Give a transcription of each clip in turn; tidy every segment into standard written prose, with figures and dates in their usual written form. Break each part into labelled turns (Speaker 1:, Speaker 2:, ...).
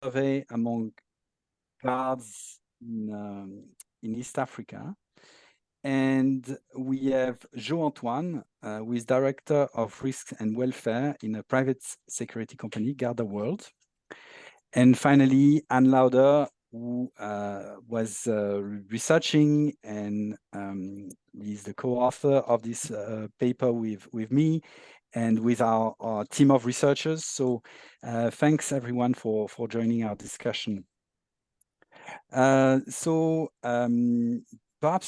Speaker 1: survey among guards in East Africa. And we have Jo-Antoine, who is Director of Risk and Welfare in a private security company, Garda World. And finally, Anne Lauder, who was researching and is the co-author of this paper with me and with our team of researchers. So thanks everyone for joining our discussion. Perhaps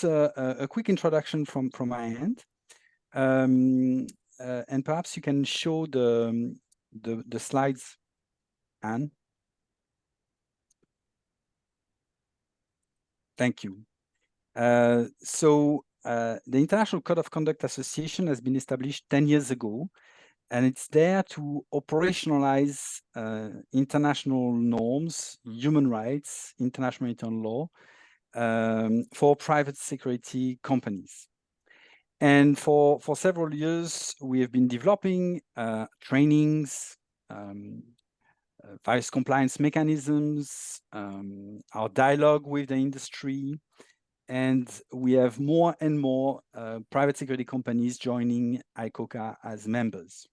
Speaker 1: a quick introduction from my end. And perhaps you can show the slides, Anne. Thank you. The International Code of Conduct Association has been established 10 years ago, and it's there to operationalize international norms, human rights, international law for private security companies. And for several years, we have been developing trainings, various compliance mechanisms, our dialogue with the industry, and we have more and more private security companies joining ICoCA as members.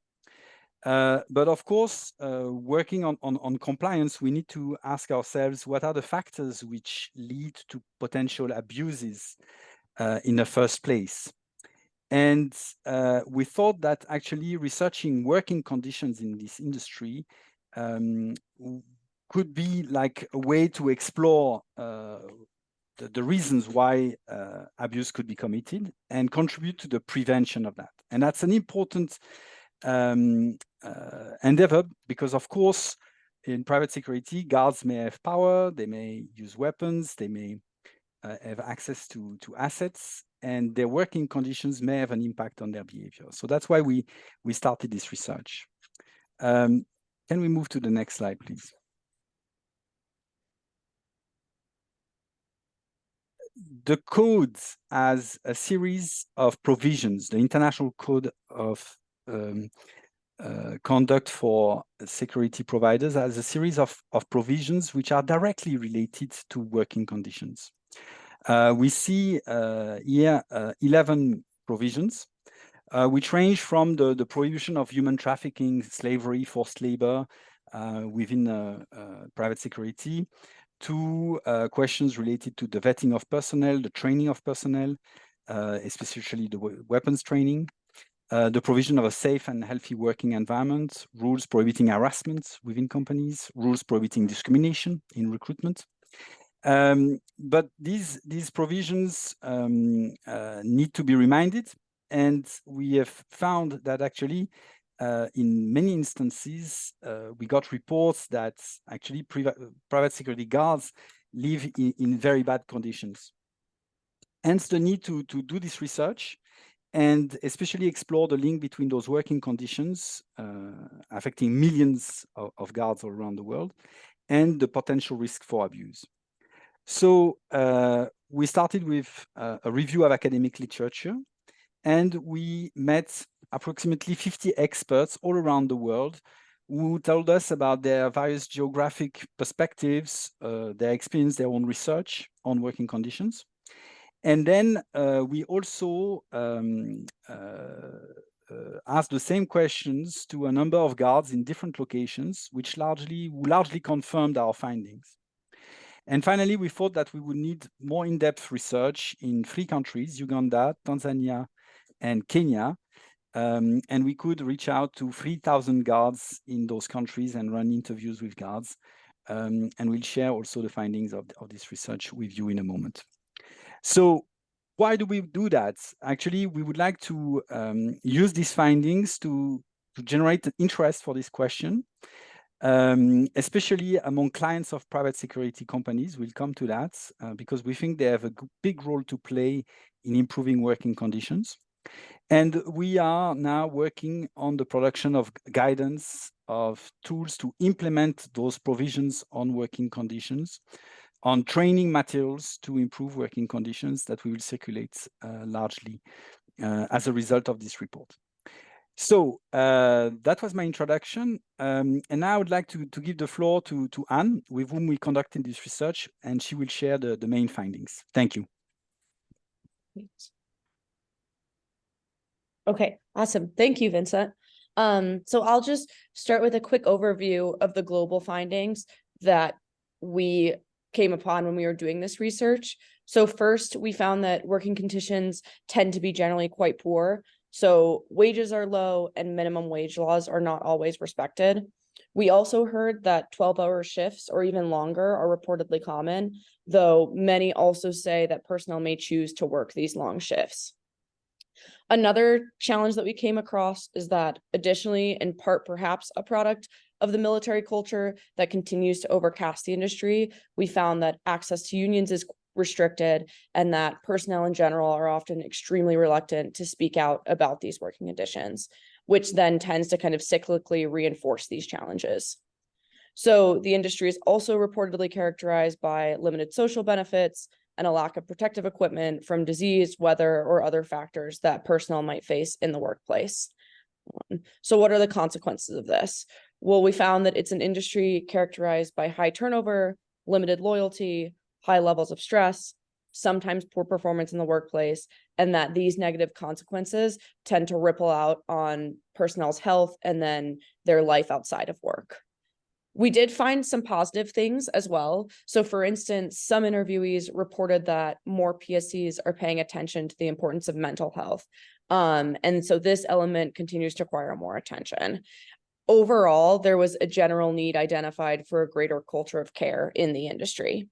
Speaker 1: But of course, working on compliance, we need to ask ourselves, what are the factors which lead to potential abuses in the first place? And we thought that actually researching working conditions in this industry could be like a way to explore the reasons why abuse could be committed and contribute to the prevention of that. And that's an important endeavor because, of course, in private security, guards may have power, they may use weapons, they may have access to assets, and their working conditions may have an impact on their behavior. So that's why we started this research. Can we move to the next slide, please? The code has a series of provisions. The International Code of Conduct for Security Providers has a series of provisions which are directly related to working conditions. We see here 11 provisions, which range from the prohibition of human trafficking, slavery, forced labor within private security, to questions related to the vetting of personnel, the training of personnel, especially the weapons training, the provision of a safe and healthy working environment, rules prohibiting harassment within companies, rules prohibiting discrimination in recruitment. But these provisions need to be reminded, and we have found that actually in many instances, we got reports that actually private security guards live in very bad conditions. Hence the need to do this research and especially explore the link between those working conditions affecting millions of guards all around the world and the potential risk for abuse. So we started with a review of academic literature, and we met approximately 50 experts all around the world who told us about their various geographic perspectives, their experience, their own research on working conditions. And then we also asked the same questions to a number of guards in different locations, which largely confirmed our findings. And finally, we thought that we would need more in-depth research in 3 countries, Uganda, Tanzania, and Kenya. And we could reach out to 3,000 guards in those countries and run interviews with guards. And we'll share also the findings of this research with you in a moment. So why do we do that? Actually, we would like to use these findings to generate interest for this question, especially among clients of private security companies. We'll come to that because we think they have a big role to play in improving working conditions. And we are now working on the production of guidance of tools to implement those provisions on working conditions, on training materials to improve working conditions that we will circulate largely as a result of this report. So that was my introduction. And now I would like to give the floor to Anne, with whom we conducted this research, and she will share the main findings. Thank you.
Speaker 2: Okay, awesome. Thank you, Vincent. So I'll just start with a quick overview of the global findings that we came upon when we were doing this research. So first, we found that working conditions tend to be generally quite poor. So wages are low and minimum wage laws are not always respected. We also heard that 12-hour shifts or even longer are reportedly common, though many also say that personnel may choose to work these long shifts. Another challenge that we came across is that additionally, in part perhaps a product of the military culture that continues to overcast the industry, we found that access to unions is restricted and that personnel in general are often extremely reluctant to speak out about these working conditions, which then tends to kind of cyclically reinforce these challenges. So the industry is also reportedly characterized by limited social benefits and a lack of protective equipment from disease, weather, or other factors that personnel might face in the workplace. So what are the consequences of this? Well, we found that it's an industry characterized by high turnover, limited loyalty, high levels of stress, sometimes poor performance in the workplace, and that these negative consequences tend to ripple out on personnel's health and then their life outside of work. We did find some positive things as well. So for instance, some interviewees reported that more PSCs are paying attention to the importance of mental health. And so this element continues to require more attention. Overall, there was a general need identified for a greater culture of care in the industry.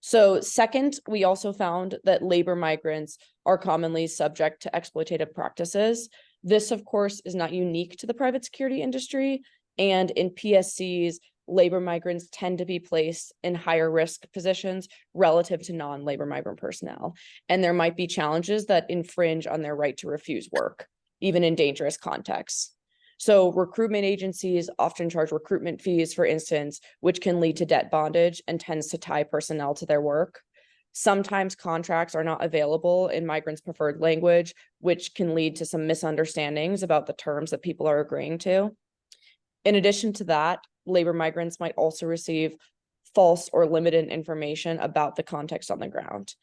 Speaker 2: So second, we also found that labor migrants are commonly subject to exploitative practices. This, of course, is not unique to the private security industry. And in PSCs, labor migrants tend to be placed in higher risk positions relative to non-labor migrant personnel. And there might be challenges that infringe on their right to refuse work, even in dangerous contexts. So recruitment agencies often charge recruitment fees, for instance, which can lead to debt bondage and tends to tie personnel to their work. Sometimes contracts are not available in migrants' preferred language, which can lead to some misunderstandings about the terms that people are agreeing to. In addition to that, labor migrants might also receive false or limited information about the context on the ground.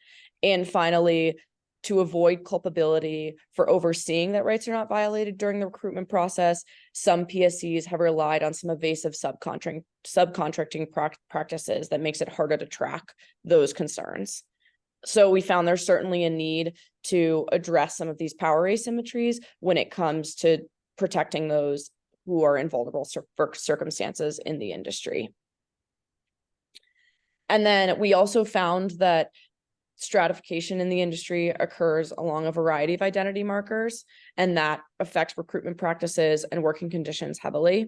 Speaker 2: And finally, to avoid culpability for overseeing that rights are not violated during the recruitment process, some PSCs have relied on some evasive subcontracting practices that makes it harder to track those concerns. So we found there's certainly a need to address some of these power asymmetries when it comes to protecting those who are in vulnerable circumstances in the industry. And then we also found that stratification in the industry occurs along a variety of identity markers, and that affects recruitment practices and working conditions heavily.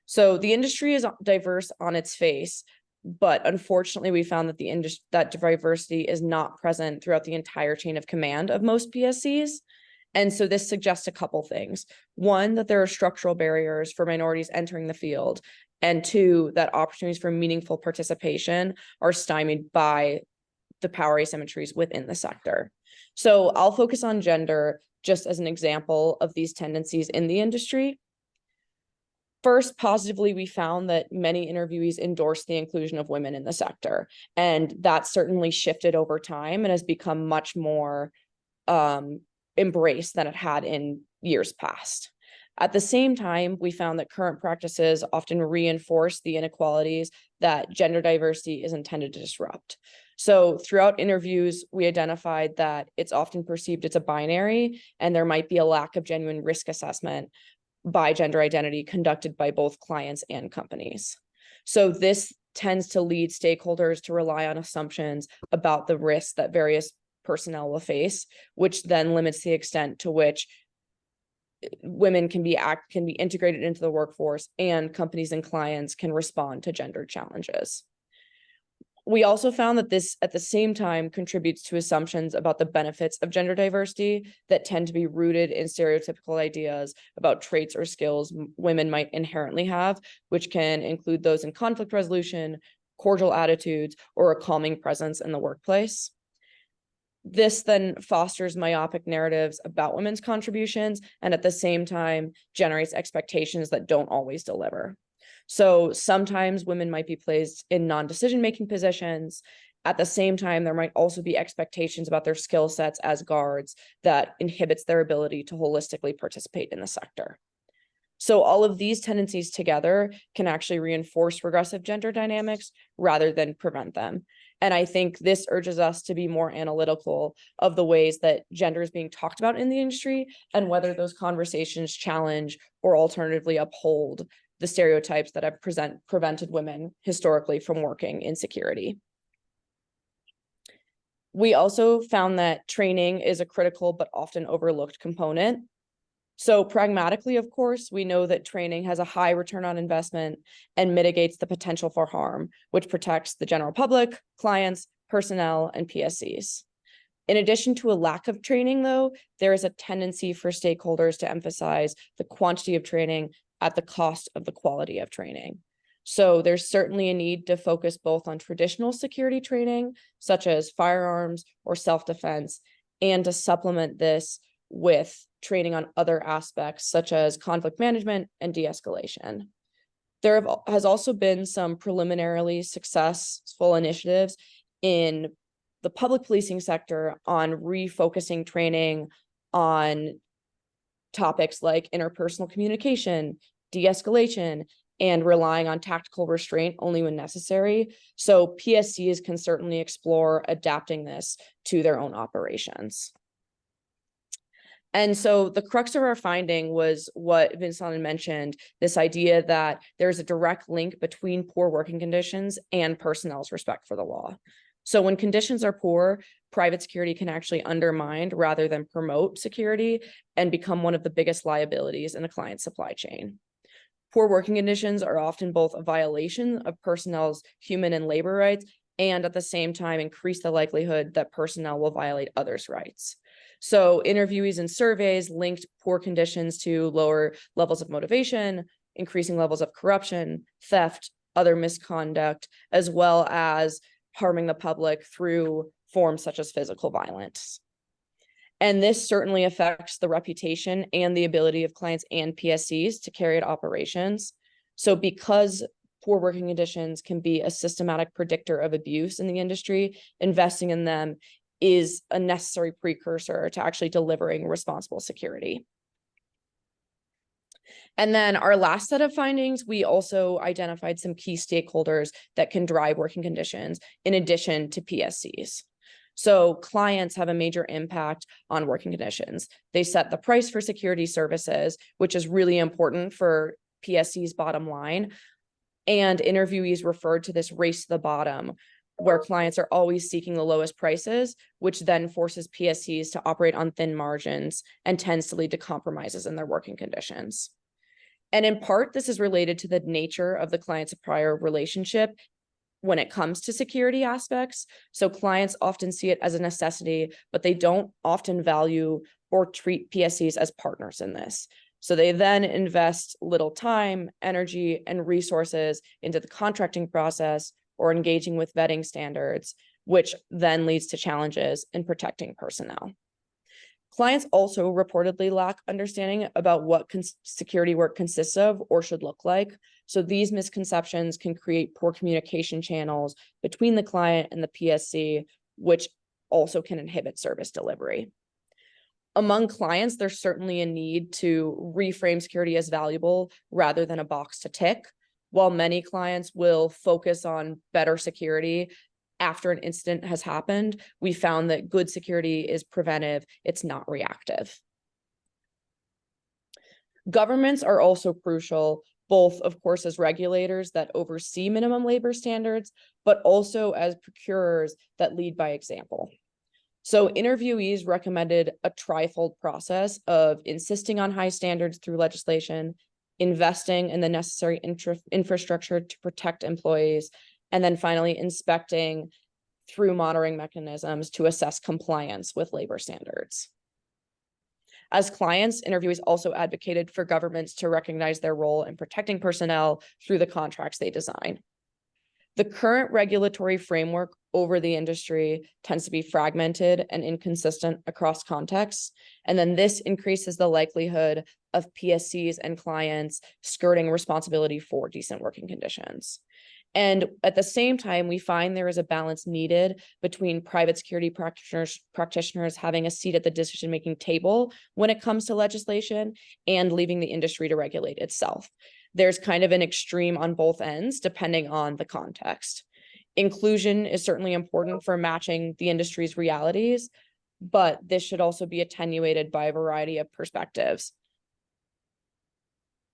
Speaker 2: So the industry is diverse on its face, but unfortunately we found that that diversity is not present throughout the entire chain of command of most PSCs. And so this suggests a couple things. One, that there are structural barriers for minorities entering the field, and two, that opportunities for meaningful participation are stymied by the power asymmetries within the sector. So I'll focus on gender just as an example of these tendencies in the industry. First, positively, we found that many interviewees endorsed the inclusion of women in the sector, and that certainly shifted over time and has become much more embraced than it had in years past. At the same time, we found that current practices often reinforce the inequalities that gender diversity is intended to disrupt. So throughout interviews, we identified that it's often perceived it's a binary, and there might be a lack of genuine risk assessment by gender identity conducted by both clients and companies. So this tends to lead stakeholders to rely on assumptions about the risks that various personnel will face, which then limits the extent to which women can be integrated into the workforce, and companies and clients can respond to gender challenges. We also found that this, at the same time, contributes to assumptions about the benefits of gender diversity that tend to be rooted in stereotypical ideas about traits or skills women might inherently have, which can include those in conflict resolution, cordial attitudes, or a calming presence in the workplace. This then fosters myopic narratives about women's contributions and at the same time generates expectations that don't always deliver. So sometimes women might be placed in non-decision-making positions. At the same time, there might also be expectations about their skill sets as guards that inhibits their ability to holistically participate in the sector. So all of these tendencies together can actually reinforce regressive gender dynamics rather than prevent them. And I think this urges us to be more analytical of the ways that gender is being talked about in the industry and whether those conversations challenge or alternatively uphold the stereotypes that have prevented women historically from working in security. We also found that training is a critical but often overlooked component. So pragmatically, of course, we know that training has a high return on investment and mitigates the potential for harm, which protects the general public, clients, personnel, and PSCs. In addition to a lack of training, though, there is a tendency for stakeholders to emphasize the quantity of training at the cost of the quality of training. So there's certainly a need to focus both on traditional security training, such as firearms or self-defense, and to supplement this with training on other aspects such as conflict management and de-escalation. There has also been some preliminarily successful initiatives in the public policing sector on refocusing training on topics like interpersonal communication, de-escalation, and relying on tactical restraint only when necessary. So PSCs can certainly explore adapting this to their own operations. And so the crux of our finding was what Vincent mentioned, this idea that there's a direct link between poor working conditions and personnel's respect for the law. So when conditions are poor, private security can actually undermine rather than promote security and become one of the biggest liabilities in the client supply chain. Poor working conditions are often both a violation of personnel's human and labor rights and at the same time increase the likelihood that personnel will violate others' rights. So interviewees and surveys linked poor conditions to lower levels of motivation, increasing levels of corruption, theft, other misconduct, as well as harming the public through forms such as physical violence. And this certainly affects the reputation and the ability of clients and PSCs to carry out operations. So because poor working conditions can be a systematic predictor of abuse in the industry, investing in them is a necessary precursor to actually delivering responsible security. And then our last set of findings, we also identified some key stakeholders that can drive working conditions in addition to PSCs. So clients have a major impact on working conditions. They set the price for security services, which is really important for PSC's bottom line. And interviewees referred to this race to the bottom, where clients are always seeking the lowest prices, which then forces PSCs to operate on thin margins and tends to lead to compromises in their working conditions. And in part, this is related to the nature of the client-supplier relationship when it comes to security aspects. So clients often see it as a necessity, but they don't often value or treat PSCs as partners in this. So they then invest little time, energy, and resources into the contracting process or engaging with vetting standards, which then leads to challenges in protecting personnel. Clients also reportedly lack understanding about what security work consists of or should look like. So these misconceptions can create poor communication channels between the client and the PSC, which also can inhibit service delivery. Among clients, there's certainly a need to reframe security as valuable rather than a box to tick. While many clients will focus on better security after an incident has happened, we found that good security is preventive, it's not reactive. Governments are also crucial, both, of course, as regulators that oversee minimum labor standards, but also as procurers that lead by example. So interviewees recommended a trifold process of insisting on high standards through legislation, investing in the necessary infrastructure to protect employees, and then finally inspecting through monitoring mechanisms to assess compliance with labor standards. As clients, interviewees also advocated for governments to recognize their role in protecting personnel through the contracts they design. The current regulatory framework over the industry tends to be fragmented and inconsistent across contexts. And then this increases the likelihood of PSCs and clients skirting responsibility for decent working conditions. And at the same time, we find there is a balance needed between private security practitioners having a seat at the decision-making table when it comes to legislation and leaving the industry to regulate itself. There's kind of an extreme on both ends, depending on the context. Inclusion is certainly important for matching the industry's realities, but this should also be attenuated by a variety of perspectives.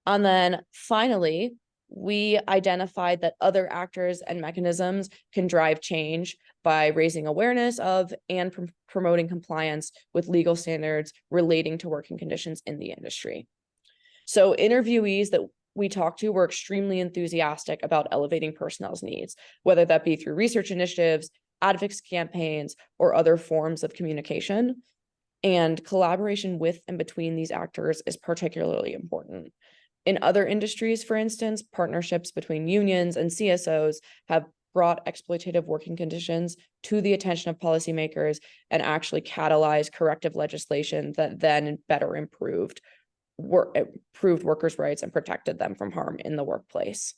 Speaker 2: And then finally, we identified that other actors and mechanisms can drive change by raising awareness of and promoting compliance with legal standards relating to working conditions in the industry. So interviewees that we talked to were extremely enthusiastic about elevating personnel's needs, whether that be through research initiatives, advocacy campaigns, or other forms of communication. And collaboration with and between these actors is particularly important. In other industries, for instance, partnerships between unions and CSOs have brought exploitative working conditions to the attention of policymakers and actually catalyzed corrective legislation that then better improved workers' rights and protected them from harm in the workplace.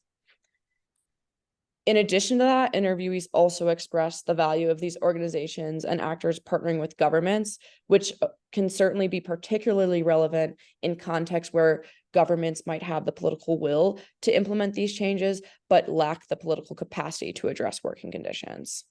Speaker 2: In addition to that, interviewees also expressed the value of these organizations and actors partnering with governments, which can certainly be particularly relevant in contexts where governments might have the political will to implement these changes, but lack the political capacity to address working conditions.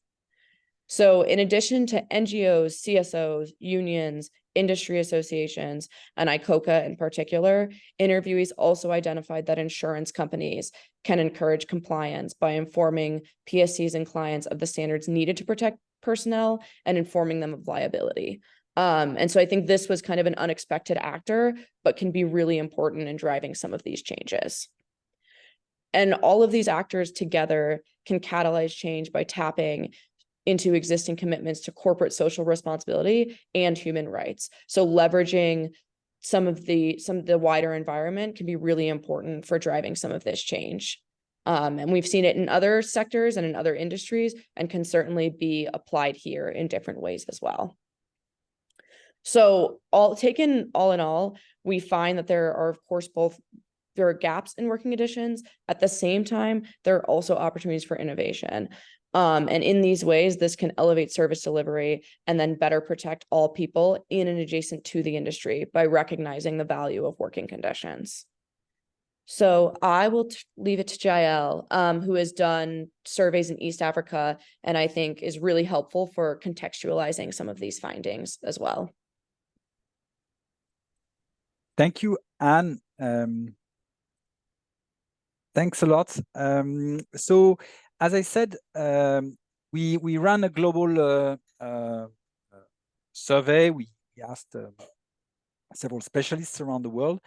Speaker 2: So in addition to NGOs, CSOs, unions, industry associations, and ICoCA in particular, interviewees also identified that insurance companies can encourage compliance by informing PSCs and clients of the standards needed to protect personnel and informing them of liability. And so I think this was kind of an unexpected actor, but can be really important in driving some of these changes. And all of these actors together can catalyze change by tapping into existing commitments to corporate social responsibility and human rights. So leveraging some of the wider environment can be really important for driving some of this change. And we've seen it in other sectors and in other industries, and can certainly be applied here in different ways as well. So all in all, we find that there are, of course, there are gaps in working conditions. At the same time, there are also opportunities for innovation. And in these ways, this can elevate service delivery and then better protect all people in and adjacent to the industry by recognizing the value of working conditions. So I will leave it to Jael, who has done surveys in East Africa, and I think is really helpful for contextualizing some of these findings as well.
Speaker 1: Thank you, Anne. Thanks a lot. So, as I said, we ran a global survey. We asked several specialists around the world,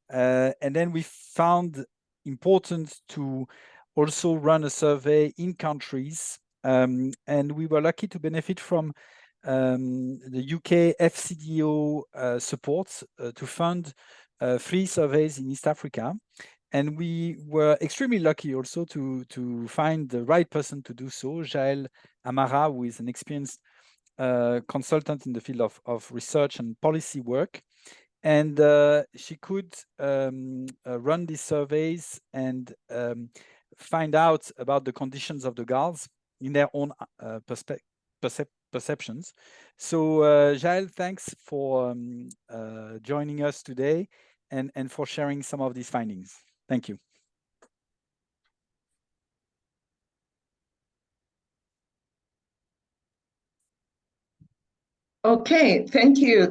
Speaker 1: and then we found important to also run a survey in countries, and we were lucky to benefit from the UK FCDO support to fund 3 surveys in East Africa. And we were extremely lucky also to find the right person to do so, Jael Amara, who is an experienced consultant in the field of research and policy work. And she could run these surveys and find out about the conditions of the guards in their own perceptions. So Jael, thanks for joining us today and for sharing some of these findings. Thank you.
Speaker 3: Okay, thank you,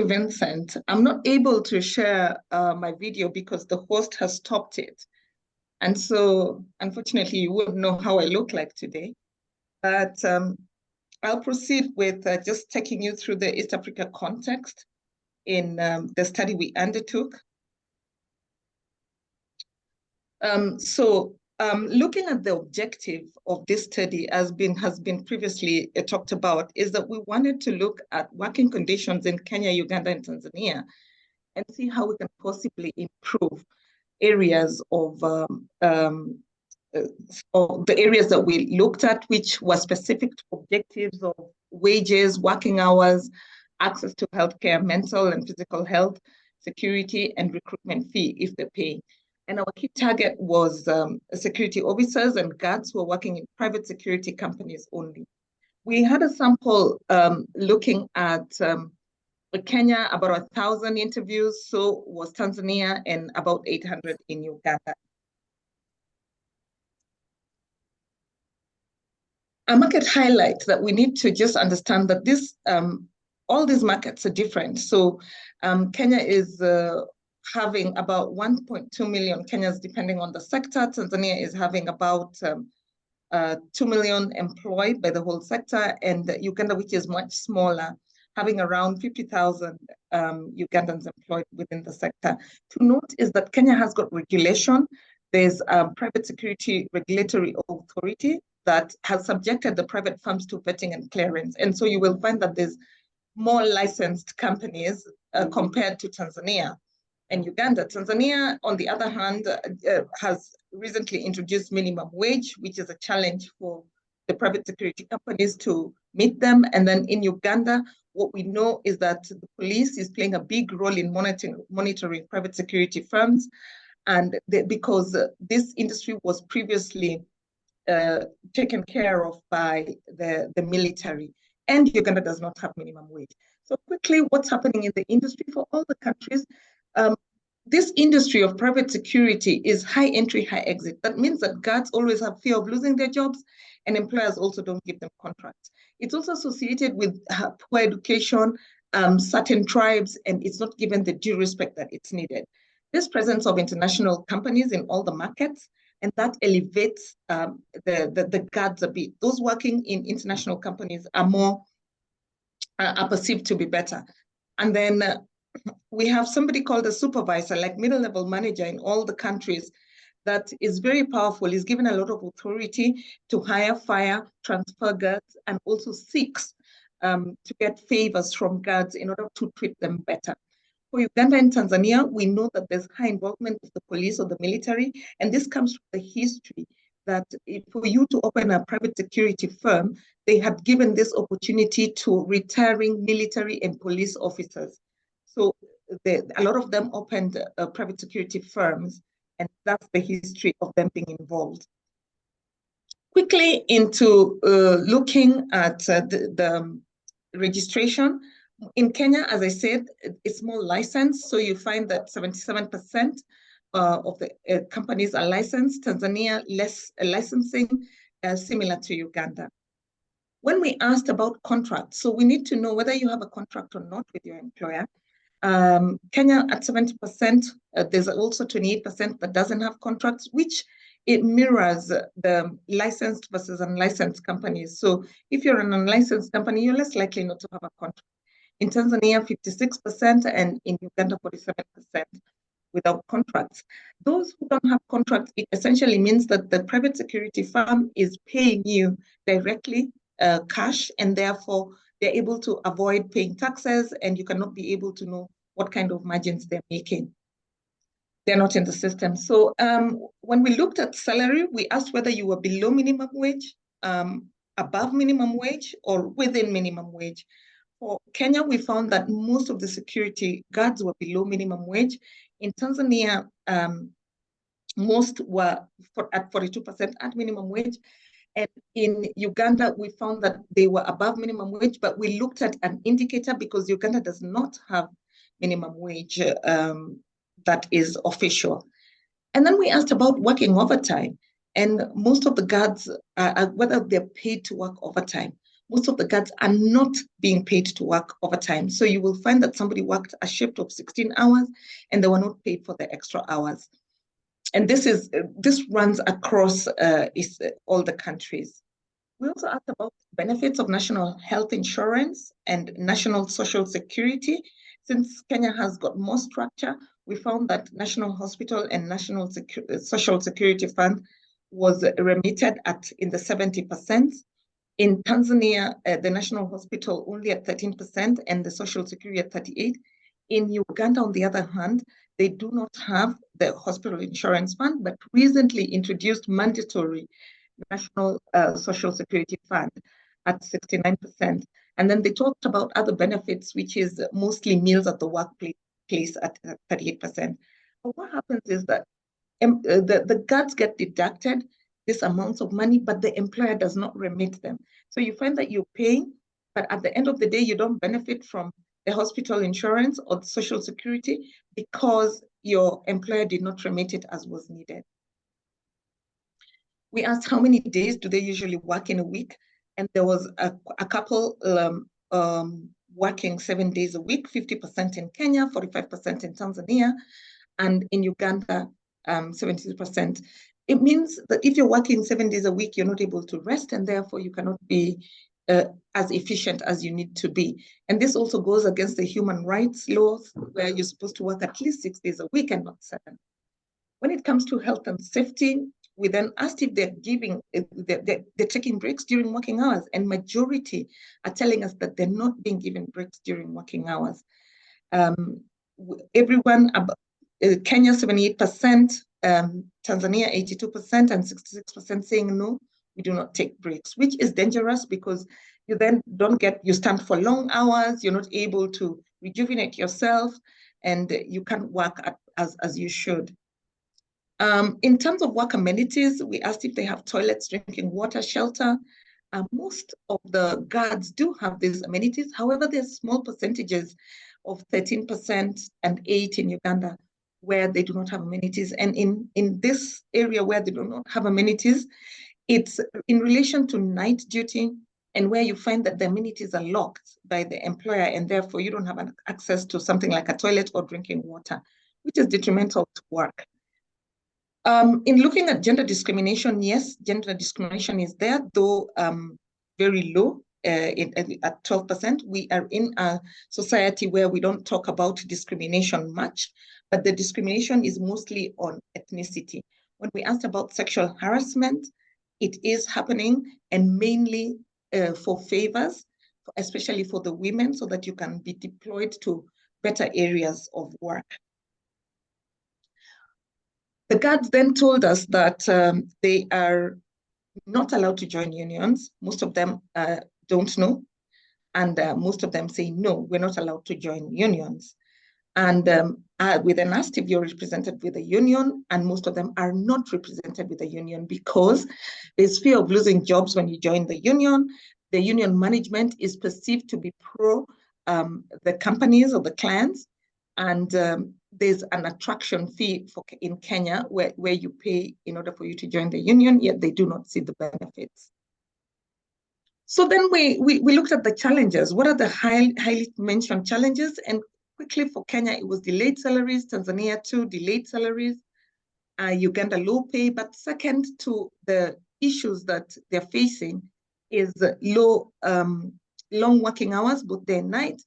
Speaker 3: Vincent. I'm not able to share my video because the host has stopped it. And so, unfortunately, you wouldn't know how I look like today. But I'll proceed with just taking you through the East Africa context in the study we undertook. Looking at the objective of this study has been previously talked about, is that we wanted to look at working conditions in Kenya, Uganda, and Tanzania, and see how we can possibly improve areas of or the areas that we looked at, which were specific to objectives of wages, working hours, access to healthcare, mental and physical health, security, and recruitment fee if they pay. And our key target was security officers and guards who are working in private security companies only. We had a sample looking at Kenya, about 1,000 interviews, so was Tanzania, and about 800 in Uganda. A market highlight that we need to just understand that this, all these markets are different. So Kenya is having about 1.2 million Kenyans, depending on the sector. Tanzania is having about 2 million employed by the whole sector, and Uganda, which is much smaller, having around 50,000 Ugandans employed within the sector. To note is that Kenya has got regulation. There's a private security regulatory authority that has subjected the private firms to vetting and clearance. And so you will find that there's more licensed companies compared to Tanzania and Uganda. Tanzania, on the other hand, has recently introduced minimum wage, which is a challenge for the private security companies to meet them. And then in Uganda, what we know is that the police is playing a big role in monitoring private security firms. And because this industry was previously taken care of by the military, and Uganda does not have minimum wage. So quickly, what's happening in the industry for all the countries? This industry of private security is high entry, high exit. That means that guards always have fear of losing their jobs, and employers also don't give them contracts. It's also associated with poor education, certain tribes, and it's not given the due respect that it's needed. This presence of international companies in all the markets, and that elevates the guards a bit. Those working in international companies are more are perceived to be better. And then we have somebody called a supervisor, like middle-level manager in all the countries, that is very powerful. He's given a lot of authority to hire, fire, transfer guards, and also seeks to get favors from guards in order to treat them better. For Uganda and Tanzania, we know that there's high involvement of the police or the military, and this comes from the history that for you to open a private security firm, they had given this opportunity to retiring military and police officers. So a lot of them opened private security firms, and that's the history of them being involved. Quickly into looking at the registration. In Kenya, as I said, it's more licensed. So you find that 77% of the companies are licensed. Tanzania, less licensing, similar to Uganda. When we asked about contracts, so we need to know whether you have a contract or not with your employer. Kenya at 70%, there's also 28% that doesn't have contracts, which it mirrors the licensed versus unlicensed companies. So if you're an unlicensed company, you're less likely not to have a contract. In Tanzania, 56%, and in Uganda, 47% without contracts. Those who don't have contracts, it essentially means that the private security firm is paying you directly cash, and therefore they're able to avoid paying taxes, and you cannot be able to know what kind of margins they're making. They're not in the system. So when we looked at salary, we asked whether you were below minimum wage, above minimum wage, or within minimum wage. For Kenya, we found that most of the security guards were below minimum wage. In Tanzania, most were at 42% at minimum wage. And in Uganda, we found that they were above minimum wage, but we looked at an indicator because Uganda does not have minimum wage that is official. And then we asked about working overtime. And most of the guards, whether they're paid to work overtime, most of the guards are not being paid to work overtime. So you will find that somebody worked a shift of 16 hours and they were not paid for the extra hours. And this runs across all the countries. We also asked about benefits of national health insurance and national social security. Since Kenya has got more structure, we found that National Hospital and National Social Security Fund was remitted in the 70%. In Tanzania, the National Hospital only at 13% and the Social Security at 38%. In Uganda, on the other hand, they do not have the hospital insurance fund, but recently introduced mandatory national social security fund at 69%. And then they talked about other benefits, which is mostly meals at the workplace at 38%. But what happens is that the guards get deducted this amounts of money, but the employer does not remit them. So you find that you're paying, but at the end of the day, you don't benefit from the hospital insurance or the social security because your employer did not remit it as was needed. We asked how many days do they usually work in a week, and there was a couple working 7 days a week, 50% in Kenya, 45% in Tanzania, and in Uganda, 70%. It means that if you're working 7 days a week, you're not able to rest, and therefore you cannot be as efficient as you need to be. And this also goes against the human rights laws, where you're supposed to work at least 6 days a week and not 7. When it comes to health and safety, we then asked if they're taking breaks during working hours, and majority are telling us that they're not being given breaks during working hours. Everyone, Kenya 78%, Tanzania 82%, and 66% saying no, we do not take breaks, which is dangerous because you then you stand for long hours, you're not able to rejuvenate yourself, and you can't work as you should. In terms of work amenities, we asked if they have toilets, drinking water, shelter. Most of the guards do have these amenities. However, there's small percentages of 13% and 8% in Uganda where they do not have amenities. And in this area where they do not have amenities, it's in relation to night duty and where you find that the amenities are locked by the employer, and therefore you don't have access to something like a toilet or drinking water, which is detrimental to work. In looking at gender discrimination, yes, gender discrimination is there, though very low at 12%. We are in a society where we don't talk about discrimination much, but the discrimination is mostly on ethnicity. When we asked about sexual harassment, it is happening, and mainly for favors, especially for the women, so that you can be deployed to better areas of work. The guards then told us that they are not allowed to join unions. Most of them don't know, and most of them say, no, we're not allowed to join unions. And we then asked if you're represented with a union, and most of them are not represented with a union because there's fear of losing jobs when you join the union. The union management is perceived to be pro the companies or the clients, and there's an attraction fee in Kenya where you pay in order for you to join the union, yet they do not see the benefits. So then we looked at the challenges. What are the highly mentioned challenges? And quickly for Kenya, it was delayed salaries, Tanzania too, delayed salaries, Uganda low pay, but second to the issues that they're facing is long working hours, both day and night,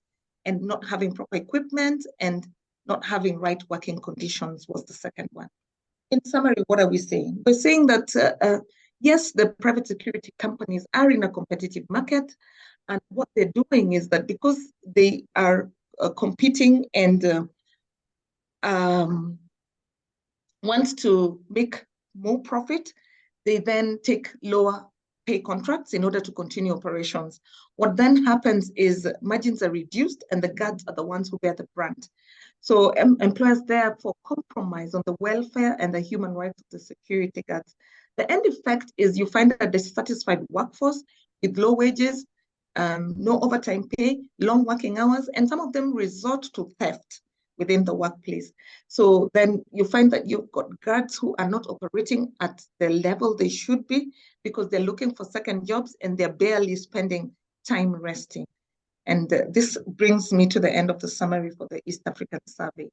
Speaker 3: and not having proper equipment and not having right working conditions was the second one. In summary, what are we saying? We're saying that, yes, the private security companies are in a competitive market, and what they're doing is that because they are competing and want to make more profit, they then take lower pay contracts in order to continue operations. What then happens is margins are reduced and the guards are the ones who bear the brunt. So employers therefore compromise on the welfare and the human rights of the security guards. The end effect is you find a dissatisfied workforce with low wages, no overtime pay, long working hours, and some of them resort to theft within the workplace. So then you find that you've got guards who are not operating at the level they should be because they're looking for second jobs and they're barely spending time resting. And this brings me to the end of the summary for the East African survey.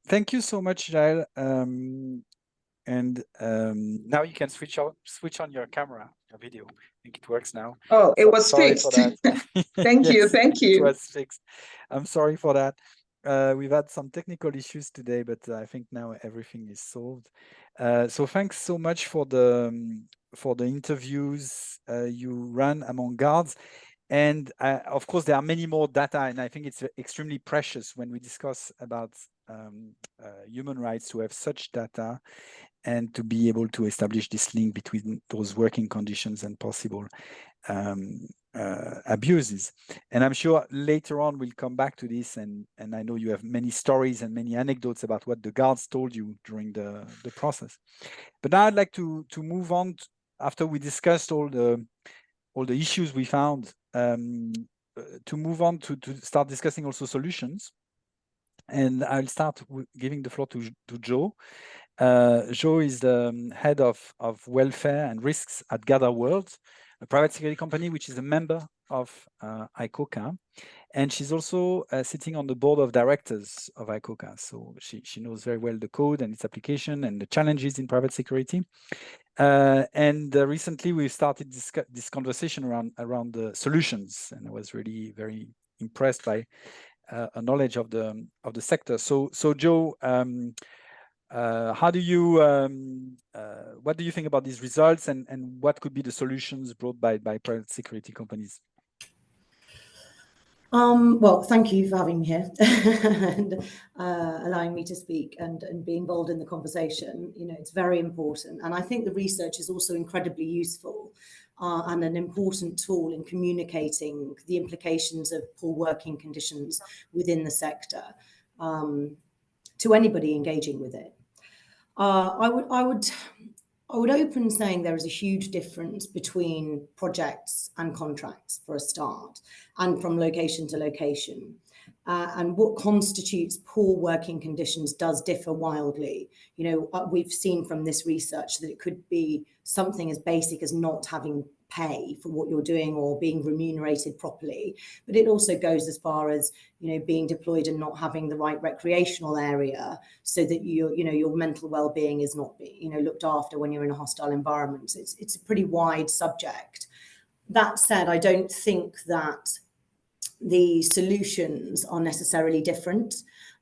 Speaker 1: Thank you so much, Jael. And now you can switch on your camera, your video. I think it works now.
Speaker 3: Oh, it was fixed.
Speaker 1: Sorry for that.
Speaker 3: Thank you.
Speaker 1: It was fixed. I'm sorry for that. We've had some technical issues today, but I think now everything is solved. So thanks so much for the interviews you ran among guards. And of course, there are many more data, and I think it's extremely precious when we discuss about human rights to have such data and to be able to establish this link between those working conditions and possible abuses. And I'm sure later on we'll come back to this, and I know you have many stories and many anecdotes about what the guards told you during the process. But now I'd like to move on after we discussed all the issues we found, to move on to start discussing also solutions. And I'll start with giving the floor to Joe. Joe is the head of welfare and risks at Gather World, a private security company which is a member of ICoCA. And she's also sitting on the board of directors of ICoCA. So she knows very well the code and its application and the challenges in private security. And recently we started this conversation around the solutions, and I was really very impressed by a knowledge of the sector. So Joe, how do you what do you think about these results, and what could be the solutions brought by private security companies?
Speaker 4: Well, thank you for having me here and allowing me to speak and be involved in the conversation. You know, it's very important. And I think the research is also incredibly useful and an important tool in communicating the implications of poor working conditions within the sector to anybody engaging with it. I would open saying there is a huge difference between projects and contracts for a start, and from location to location. And what constitutes poor working conditions does differ wildly. You know, we've seen from this research that it could be something as basic as not having pay for what you're doing or being remunerated properly, but it also goes as far as, you know, being deployed and not having the right recreational area so that your mental well-being is not, looked after when you're in a hostile environment. So it's a pretty wide subject. That said, I don't think that the solutions are necessarily different.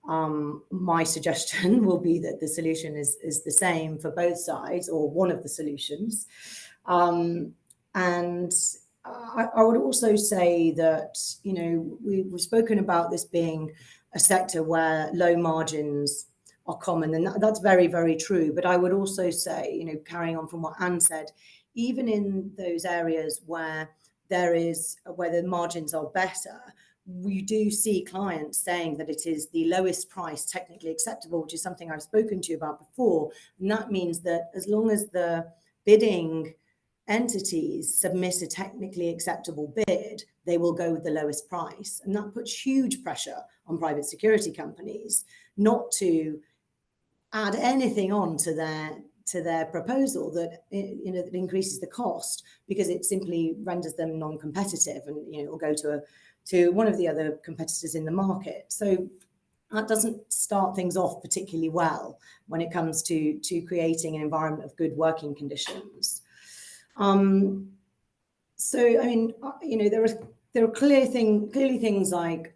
Speaker 4: My suggestion will be that the solution is the same for both sides, or one of the solutions. And I would also say that, you know, we've spoken about this being a sector where low margins are common, and that's very, very true. But I would also say, you know, carrying on from what Anne said, even in those areas where the margins are better, we do see clients saying that it is the lowest price technically acceptable, which is something I've spoken to you about before. And that means that as long as the bidding entities submit a technically acceptable bid, they will go with the lowest price. And that puts huge pressure on private security companies not to add anything on to their proposal that, you know, that increases the cost, because it simply renders them non-competitive, and, you know, will go to one of the other competitors in the market. So that doesn't start things off particularly well when it comes to creating an environment of good working conditions. So, I mean, you know, there are clearly things like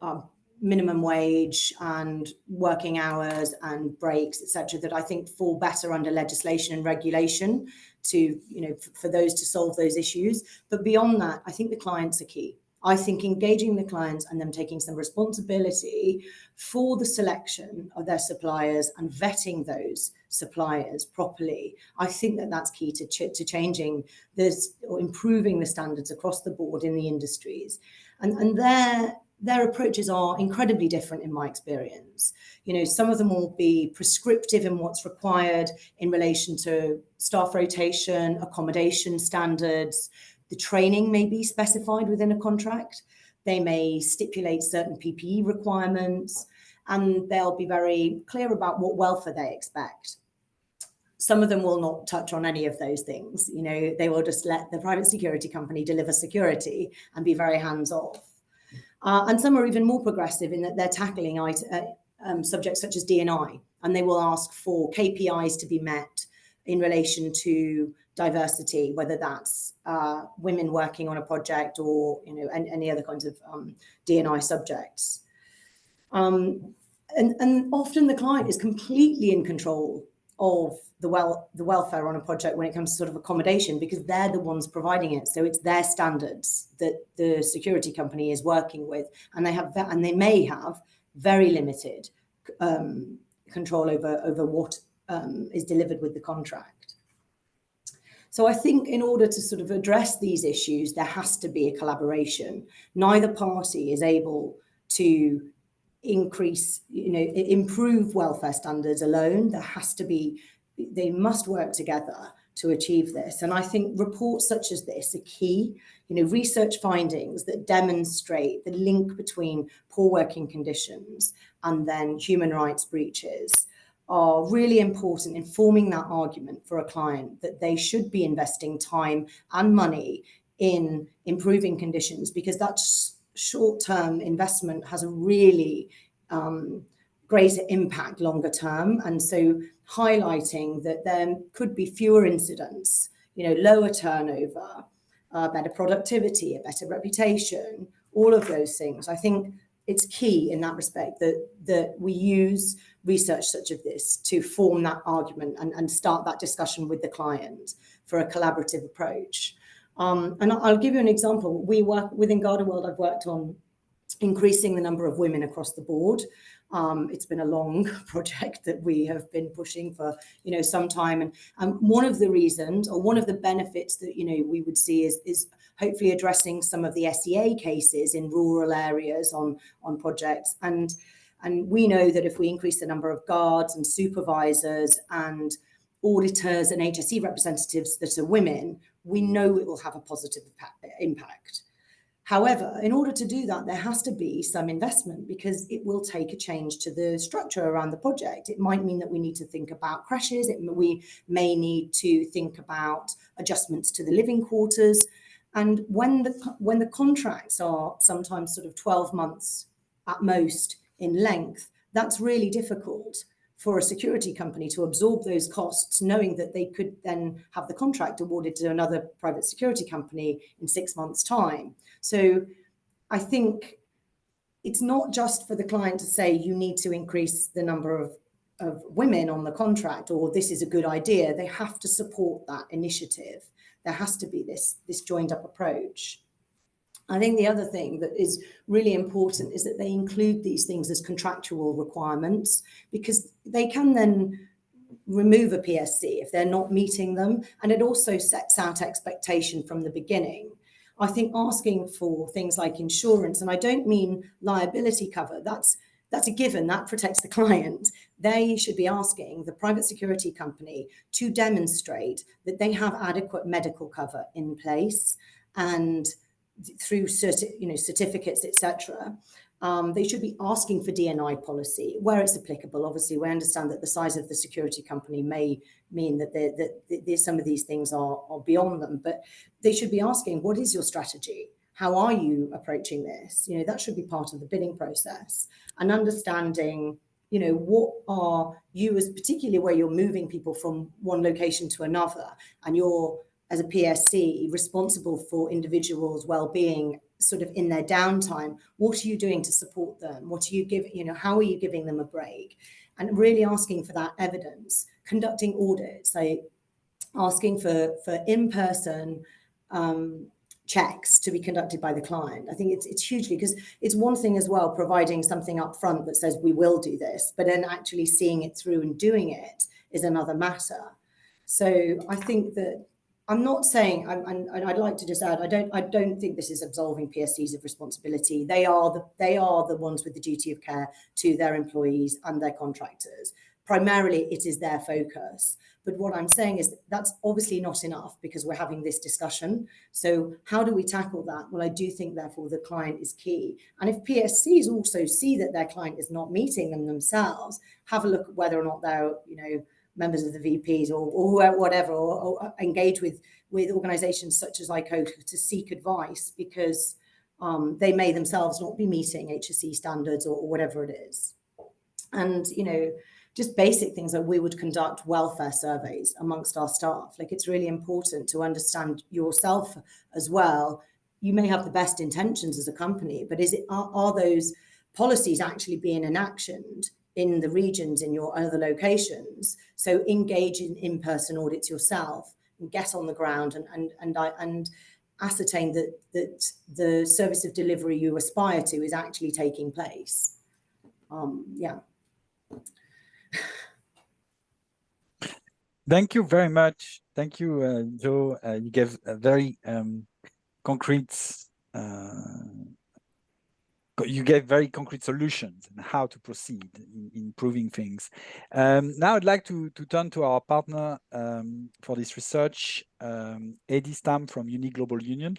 Speaker 4: minimum wage and working hours and breaks, etc., that I think fall better under legislation and regulation to, you know, for those to solve those issues. But beyond that, I think the clients are key. I think engaging the clients and them taking some responsibility for the selection of their suppliers and vetting those suppliers properly, I think that that's key to changing this, or improving the standards across the board in the industries. And their approaches are incredibly different in my experience. You know, some of them will be prescriptive in what's required in relation to staff rotation, accommodation standards. The training may be specified within a contract. They may stipulate certain PPE requirements, and they'll be very clear about what welfare they expect. Some of them will not touch on any of those things. You know, they will just let the private security company deliver security and be very hands-off. And some are even more progressive in that they're tackling subjects such as D&I, and they will ask for KPIs to be met in relation to diversity, whether that's women working on a project or, you know, any other kinds of D&I subjects. And often the client is completely in control of the welfare on a project when it comes to sort of accommodation, because they're the ones providing it. So it's their standards that the security company is working with, and they may have very limited control over what is delivered with the contract. So I think in order to sort of address these issues, there has to be a collaboration. Neither party is able to improve welfare standards alone. They must work together to achieve this. And I think reports such as this are key. Research findings that demonstrate the link between poor working conditions and then human rights breaches are really important in forming that argument for a client that they should be investing time and money in improving conditions, because that short-term investment has a really greater impact longer term. And so highlighting that there could be fewer incidents, lower turnover, better productivity, a better reputation, all of those things. I think it's key in that respect that we use research such as this to form that argument and start that discussion with the client for a collaborative approach. And I'll give you an example. We work within GardaWorld. I've worked on increasing the number of women across the board. It's been a long project that we have been pushing for some time, and one of the reasons, or one of the benefits that we would see is hopefully addressing some of the SEA cases in rural areas on projects. And we know that if we increase the number of guards and supervisors and auditors and HSE representatives that are women, we know it will have a positive impact. However, in order to do that, there has to be some investment, because it will take a change to the structure around the project. It might mean that we need to think about crashes. We may need to think about adjustments to the living quarters. And when the contracts are sometimes sort of 12 months at most in length, that's really difficult for a security company to absorb those costs, knowing that they could then have the contract awarded to another private security company in 6 months' time. So I think it's not just for the client to say you need to increase the number of women on the contract, or this is a good idea. They have to support that initiative. There has to be this joined up approach. I think the other thing that is really important is that they include these things as contractual requirements, because they can then remove a PSC if they're not meeting them. And it also sets out expectation from the beginning. I think asking for things like insurance, and I don't mean liability cover, that's a given, that protects the client. They should be asking the private security company to demonstrate that they have adequate medical cover in place, and through certificates, etc. They should be asking for D&I policy where it's applicable. Obviously, we understand that the size of the security company may mean that some of these things are beyond them, but they should be asking, what is your strategy? How are you approaching this? That should be part of the bidding process, and understanding, what are you, as particularly where you're moving people from one location to another, and you're, as a PSC, responsible for individuals' well-being sort of in their downtime. What are you doing to support them? What are you giving, how are you giving them a break? And really asking for that evidence, conducting audits, like asking for in-person checks to be conducted by the client. I think it's hugely, because it's one thing as well providing something up front that says we will do this, but then actually seeing it through and doing it is another matter. So I think that I'm not saying, and I'd like to just add, I don't think this is absolving PSCs of responsibility. They are the ones with the duty of care to their employees and their contractors. Primarily, it is their focus. But what I'm saying is that's obviously not enough, because we're having this discussion. So how do we tackle that? Well, I do think, therefore, the client is key. And if PSCs also see that their client is not meeting them themselves, have a look at whether or not they're, members of the VPs or whatever, or engage with organizations such as ICoCA to seek advice, because they may themselves not be meeting HSE standards or whatever it is. And, just basic things like we would conduct welfare surveys amongst our staff. Like, it's really important to understand yourself as well. You may have the best intentions as a company, but are those policies actually being enacted in the regions, in your other locations. So engage in in-person audits yourself and get on the ground and ascertain that the service of delivery you aspire to is actually taking place. Yeah.
Speaker 1: Thank you very much. Thank you, Joe. You gave a very concrete solutions and how to proceed in improving things. Now I'd like to turn to our partner for this research, Eddie Stam from Uni Global Union.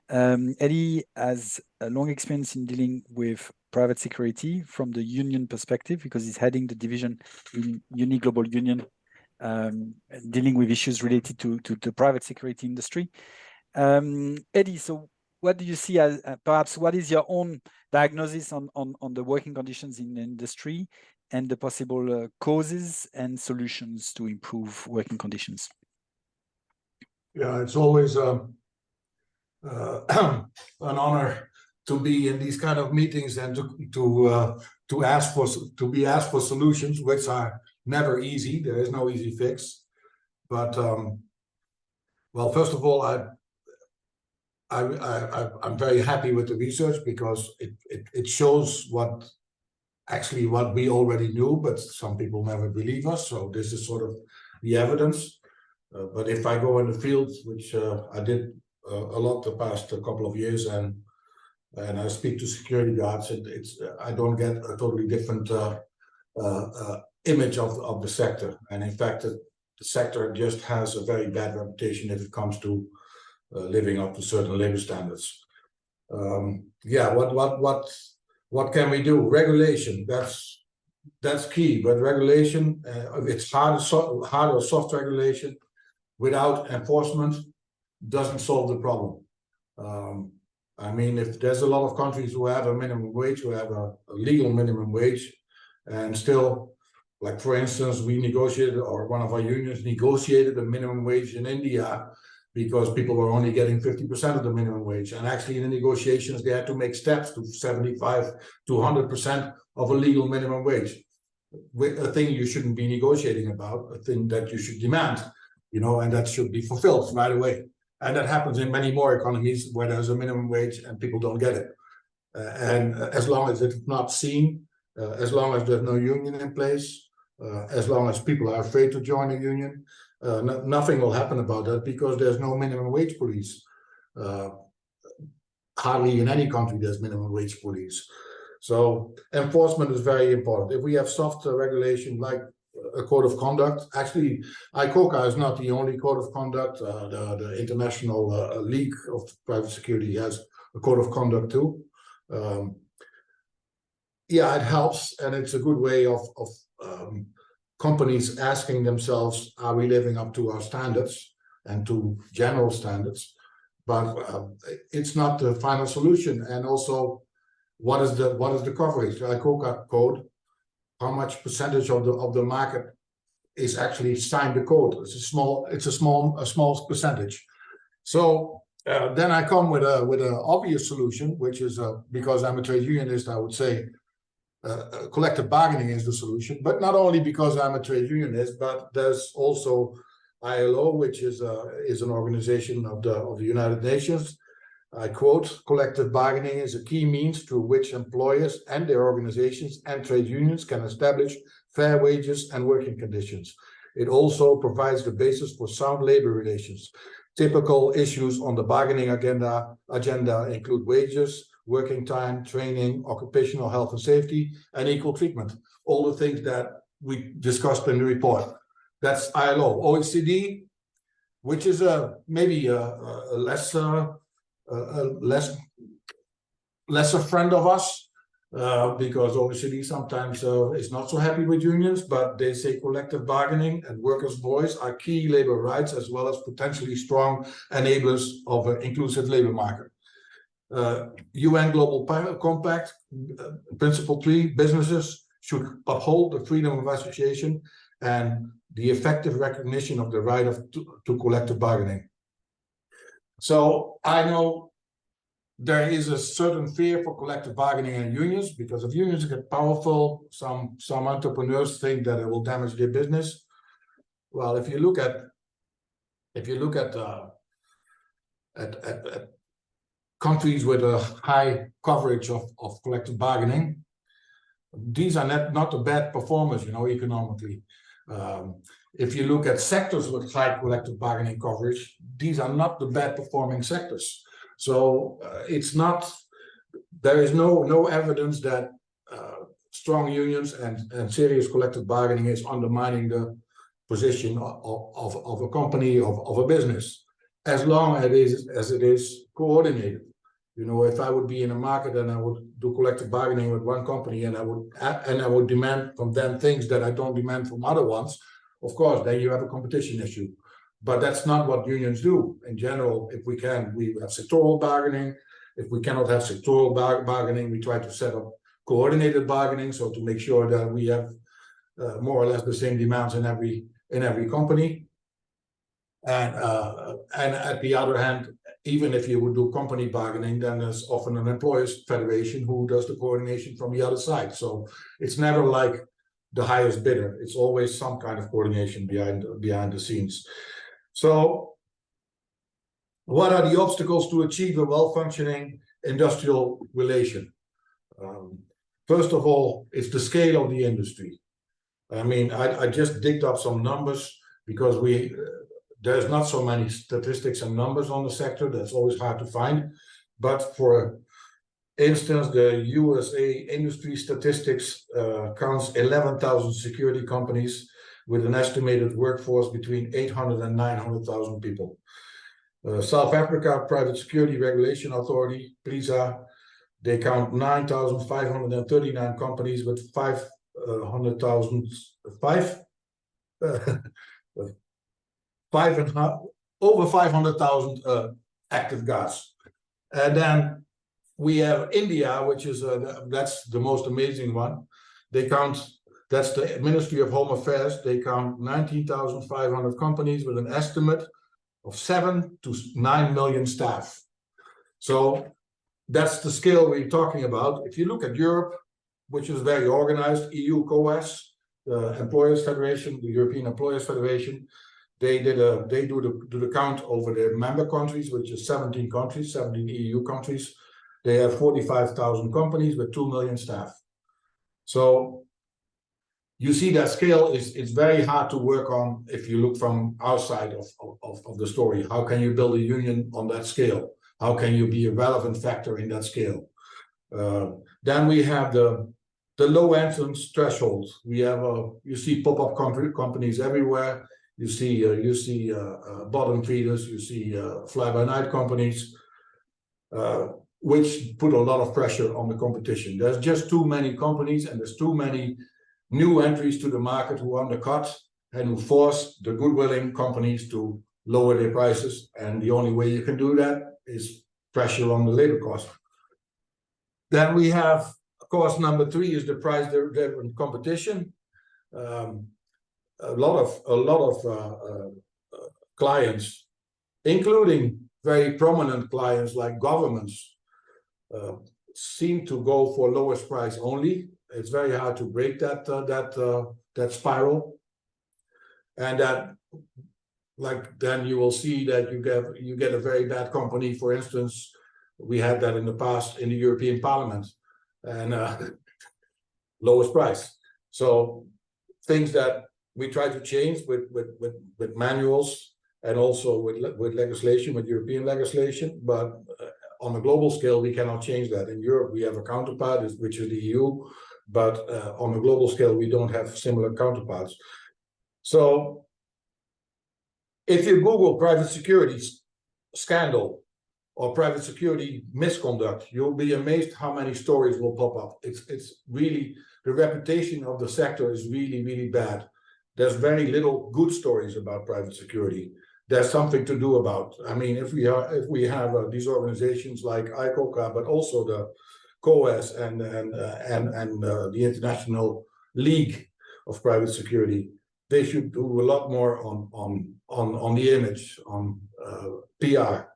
Speaker 1: Eddie has a long experience in dealing with private security from the union perspective, because he's heading the division in Uni Global Union, dealing with issues related to the private security industry. Eddie, so what do you see as perhaps what is your own diagnosis on the working conditions in the industry and the possible causes and solutions to improve working conditions?
Speaker 5: Yeah, it's always an honor to be in these kind of meetings and to be asked for solutions, which are never easy. There is no easy fix. But well, first of all, I'm very happy with the research, because it shows what we already knew, but some people never believe us. So this is sort of the evidence. But if I go in the field, which I did a lot the past couple of years, and I speak to security guards, I don't get a totally different image of the sector. And in fact, the sector just has a very bad reputation if it comes to living up to certain labor standards. Yeah, what can we do? Regulation, that's key. But regulation, it's hard or soft regulation without enforcement doesn't solve the problem. I mean, if there's a lot of countries who have a minimum wage, who have a legal minimum wage, and still, like for instance, we negotiated, or one of our unions negotiated a minimum wage in India, because people were only getting 50% of the minimum wage. And actually in the negotiations, they had to make steps to 75 to 100% of a legal minimum wage. A thing you shouldn't be negotiating about, a thing that you should demand, and that should be fulfilled right away. And that happens in many more economies where there's a minimum wage and people don't get it. And as long as it's not seen, as long as there's no union in place, as long as people are afraid to join a union, nothing will happen about that, because there's no minimum wage police. Hardly in any country there's minimum wage police. So enforcement is very important. If we have soft regulation like a code of conduct, actually ICoCA is not the only code of conduct. The International League of Private Security has a code of conduct too. Yeah, it helps, and it's a good way of companies asking themselves, are we living up to our standards and to general standards? But it's not the final solution. And also, what is the coverage? The ICoCA code, how much percentage of the market is actually signed the code? It's a small percentage. So then I come with an obvious solution, which is because I'm a trade unionist, I would say collective bargaining is the solution. But not only because I'm a trade unionist, but there's also ILO, which is an organization of the United Nations. I quote, collective bargaining is a key means through which employers and their organizations and trade unions can establish fair wages and working conditions. It also provides the basis for sound labor relations. Typical issues on the bargaining agenda include wages, working time, training, occupational health and safety, and equal treatment. All the things that we discussed in the report. That's ILO. OECD, which is maybe a lesser friend of us, because OECD sometimes is not so happy with unions, but they say collective bargaining and workers' voice are key labor rights, as well as potentially strong enablers of an inclusive labor market. UN Global Compact, Principle 3, businesses should uphold the freedom of association and the effective recognition of the right to collective bargaining. So I know there is a certain fear for collective bargaining and unions, because if unions get powerful, some entrepreneurs think that it will damage their business. Well, if you look at countries with a high coverage of collective bargaining, these are not the bad performers, you know, economically. If you look at sectors with high collective bargaining coverage, these are not the bad performing sectors. So it's not, there is no evidence that strong unions and serious collective bargaining is undermining the position of a company, of a business, as long as it is coordinated. You know, if I would be in a market and I would do collective bargaining with one company and I would demand from them things that I don't demand from other ones, of course, then you have a competition issue. But that's not what unions do. In general, if we can, we have sectoral bargaining. If we cannot have sectoral bargaining, we try to set up coordinated bargaining, so to make sure that we have more or less the same demands in every company. And at the other hand, even if you would do company bargaining, then there's often an employers federation who does the coordination from the other side. So it's never like the highest bidder. It's always some kind of coordination behind the scenes. So what are the obstacles to achieve a well-functioning industrial relation? First of all, it's the scale of the industry. I mean, I just digged up some numbers because there's not so many statistics and numbers on the sector. That's always hard to find. But for instance, the USA industry statistics counts 11,000 security companies with an estimated workforce between 800 and 900,000 people. South Africa Private Security Regulation Authority, PRISA, they count 9,539 companies with 500,000 over 500,000 active guards. And then we have India, which is that's the most amazing one. They count, that's the Ministry of Home Affairs, they count 19,500 companies with an estimate of 7 to 9 million staff. So that's the scale we're talking about. If you look at Europe, which is very organized, ICoCA, the Employers Federation, the European Employers Federation, they do the count over the member countries, which is 17 countries, 17 EU countries. They have 45,000 companies with 2 million staff. So you see that scale is very hard to work on if you look from our side of the story. How can you build a union on that scale? How can you be a relevant factor in that scale? Then we have the low entrance threshold. We have you see pop-up companies everywhere. You see bottom feeders. You see fly-by-night companies, which put a lot of pressure on the competition. There's just too many companies, and there's too many new entries to the market who undercut and who force the good-willing companies to lower their prices. And the only way you can do that is pressure on the labor cost. Then we have cost number 3 is the price-driven competition. A lot of clients, including very prominent clients like governments, seem to go for lowest price only. It's very hard to break that spiral, and that, like, then you will see that you get a very bad company. For instance, we had that in the past in the European Parliament, and lowest price. So things that we try to change with manuals and also with legislation, with European legislation, but on a global scale we cannot change that. In Europe we have a counterpart, which is the EU, but on a global scale we don't have similar counterparts. So if you Google private security scandal or private security misconduct, you'll be amazed how many stories will pop up. It's really, the reputation of the sector is really, really bad. There's very little good stories about private security. There's something to do about. I mean, if we have these organizations like ICoCA, but also the COAS and the International League of Private Security, they should do a lot more on the image, on PR.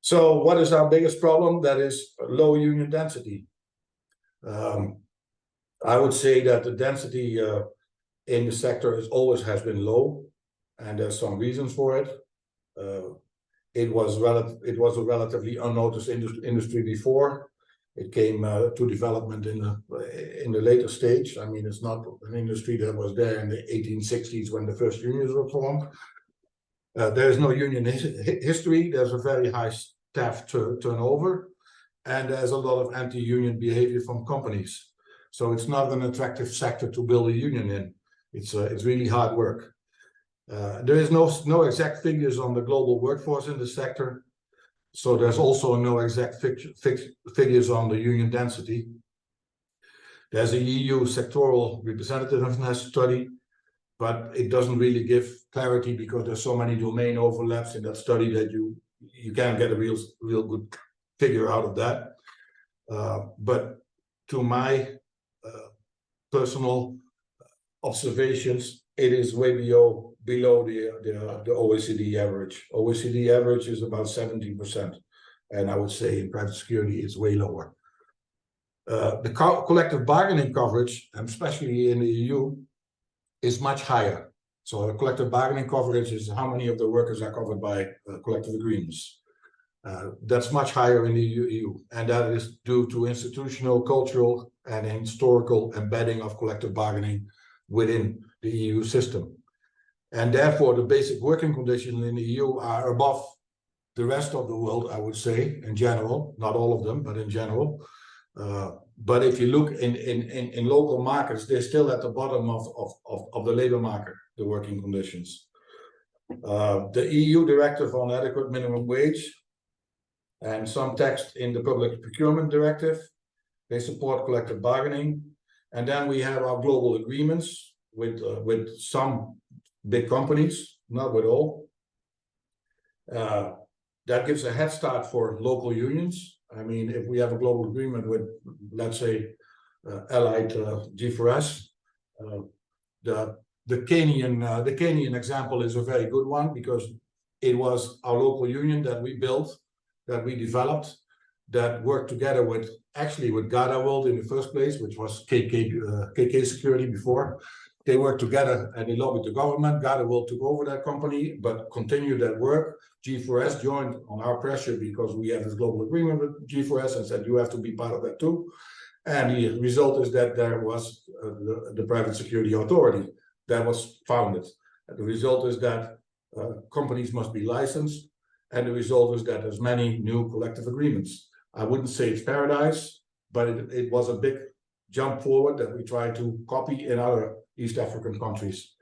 Speaker 5: So what is our biggest problem? That is low union density. I would say that the density in the sector always has been low, and there's some reasons for it. It was a relatively unnoticed industry before. It came to development in the later stage. I mean, it's not an industry that was there in the 1860s when the first unions were formed. There is no union history. There's a very high staff turnover, and there's a lot of anti-union behavior from companies. So it's not an attractive sector to build a union in. It's really hard work. There is no exact figures on the global workforce in the sector. So there's also no exact figures on the union density. There's a EU sectoral representativeness study, but it doesn't really give clarity because there's so many domain overlaps in that study that you can't get a real good figure out of that. But to my personal observations, it is way below the OECD average. OECD average is about 17%, and I would say in private security it's way lower. The collective bargaining coverage, especially in the EU, is much higher. So the collective bargaining coverage is how many of the workers are covered by collective agreements. That's much higher in the EU, and that is due to institutional, cultural, and historical embedding of collective bargaining within the EU system. And therefore, the basic working conditions in the EU are above the rest of the world, I would say, in general, not all of them, but in general. But if you look in local markets, they're still at the bottom of the labor market, the working conditions. The EU Directive on Adequate Minimum Wage and some text in the Public Procurement Directive, they support collective bargaining. And then we have our global agreements with some big companies, not with all. That gives a head start for local unions. I mean, if we have a global agreement with, let's say, allied G4S, the Kenyan example is a very good one because it was our local union that we built, that we developed, that worked together with GadaWorld in the first place, which was KK Secuirty before. They worked together and they lobbied the government. GadaWorld took over that company, but continued that work. G4S joined on our pressure because we have this global agreement with G4S and said, you have to be part of that too. And the result is that there was the Private Security Authority that was founded. And the result is that companies must be licensed. And the result is that there's many new collective agreements. I wouldn't say it's paradise, but it was a big jump forward that we try to copy in other East African countries.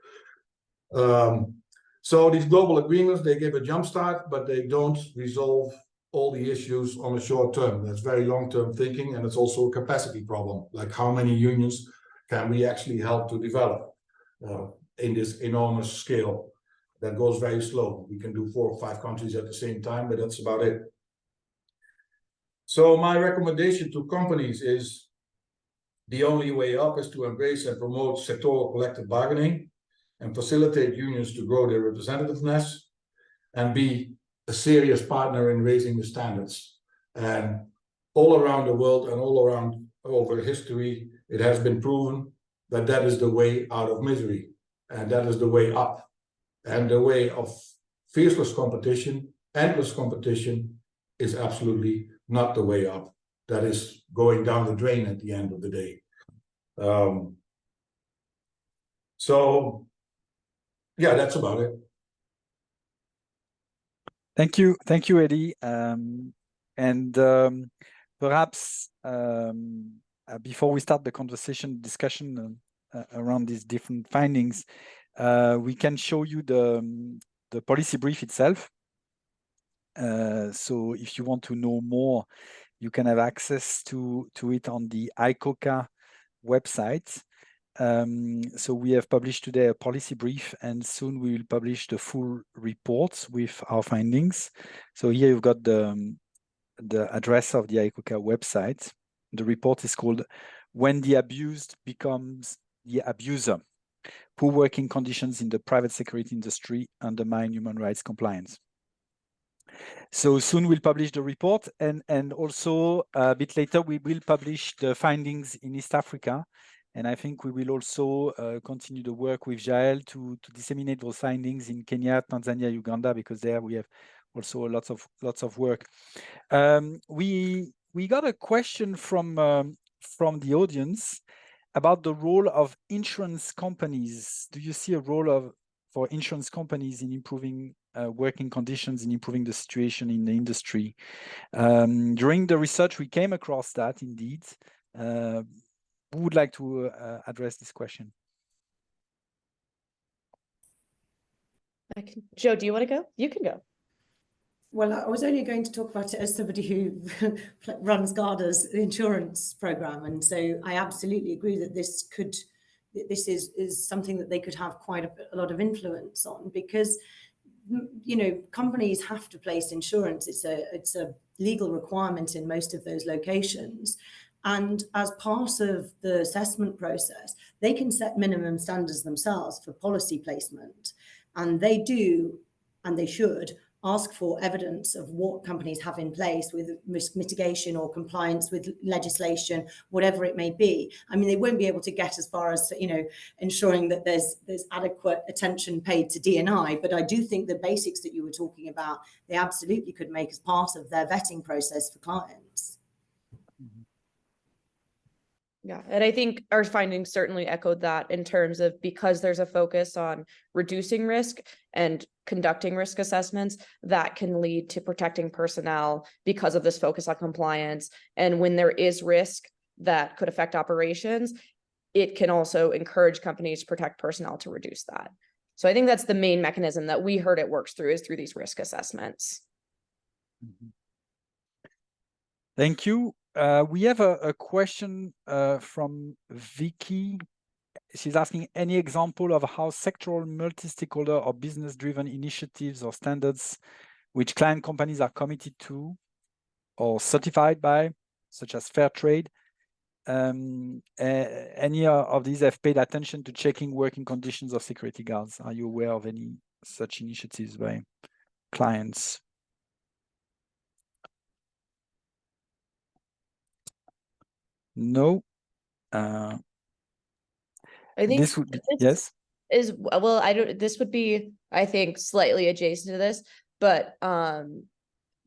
Speaker 5: So these global agreements, they give a jump start, but they don't resolve all the issues on the short term. That's very long-term thinking, and it's also a capacity problem. Like how many unions can we actually help to develop in this enormous scale that goes very slow? We can do 4 or 5 countries at the same time, but that's about it. So my recommendation to companies is the only way up is to embrace and promote sectoral collective bargaining and facilitate unions to grow their representativeness and be a serious partner in raising the standards. And all around the world and all around over history, it has been proven that that is the way out of misery, and that is the way up. And the way of fierceless competition, endless competition, is absolutely not the way up. That is going down the drain at the end of the day. So, yeah, that's about it.
Speaker 1: Thank you, Eddie. Perhaps before we start the discussion around these different findings, we can show you the policy brief itself. So if you want to know more, you can have access to it on the ICoCA website. So we have published today a policy brief, and soon we will publish the full reports with our findings. So here you've got the address of the ICoCA website. The report is called "When the Abused Becomes the Abuser: Poor Working Conditions in the Private Security Industry Undermine Human Rights Compliance." So soon we'll publish the report, and also a bit later we will publish the findings in East Africa. And I think we will also continue the work with Jael to disseminate those findings in Kenya, Tanzania, Uganda, because there we have also lots of work. We got a question from the audience about the role of insurance companies. Do you see a role for insurance companies in improving working conditions, in improving the situation in the industry? During the research, we came across that indeed. Who would like to address this question?
Speaker 2: Joe, do you want to go? You can go.
Speaker 4: Well, I was only going to talk about it as somebody who runs GARDA's insurance program, and so I absolutely agree that this is something that they could have quite a lot of influence on, because companies have to place insurance. It's a legal requirement in most of those locations. And as part of the assessment process, they can set minimum standards themselves for policy placement. And they do, and they should, ask for evidence of what companies have in place with risk mitigation or compliance with legislation, whatever it may be. I mean, they won't be able to get as far as, ensuring that there's adequate attention paid to D&I, but I do think the basics that you were talking about, they absolutely could make as part of their vetting process for clients.
Speaker 2: Yeah, and I think our findings certainly echoed that in terms of, because there's a focus on reducing risk and conducting risk assessments, that can lead to protecting personnel because of this focus on compliance. And when there is risk that could affect operations, it can also encourage companies to protect personnel to reduce that. So I think that's the main mechanism that we heard it works through, is through these risk assessments.
Speaker 1: Thank you. We have a question from Vicky. She's asking, any example of how sectoral, multi-stakeholder or business-driven initiatives or standards which client companies are committed to or certified by, such as fair trade, any of these have paid attention to checking working conditions of security guards? Are you aware of any such initiatives by clients? No.
Speaker 2: I think
Speaker 1: this would be, yes.
Speaker 2: This would be, I think, slightly adjacent to this, but the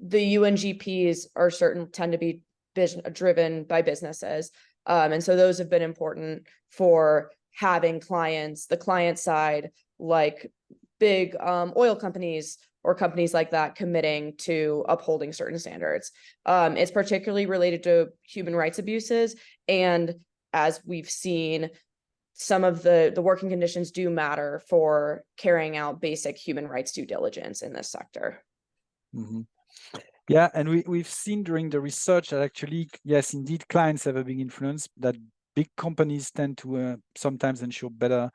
Speaker 2: UNGPs tend to be driven by businesses. And so those have been important for having clients, the client side, like big oil companies or companies like that, committing to upholding certain standards. It's particularly related to human rights abuses. And as we've seen, some of the working conditions do matter for carrying out basic human rights due diligence in this sector.
Speaker 1: Mm-hmm. Yeah, and we've seen during the research that actually, yes, indeed, clients have a big influence, that big companies tend to sometimes ensure better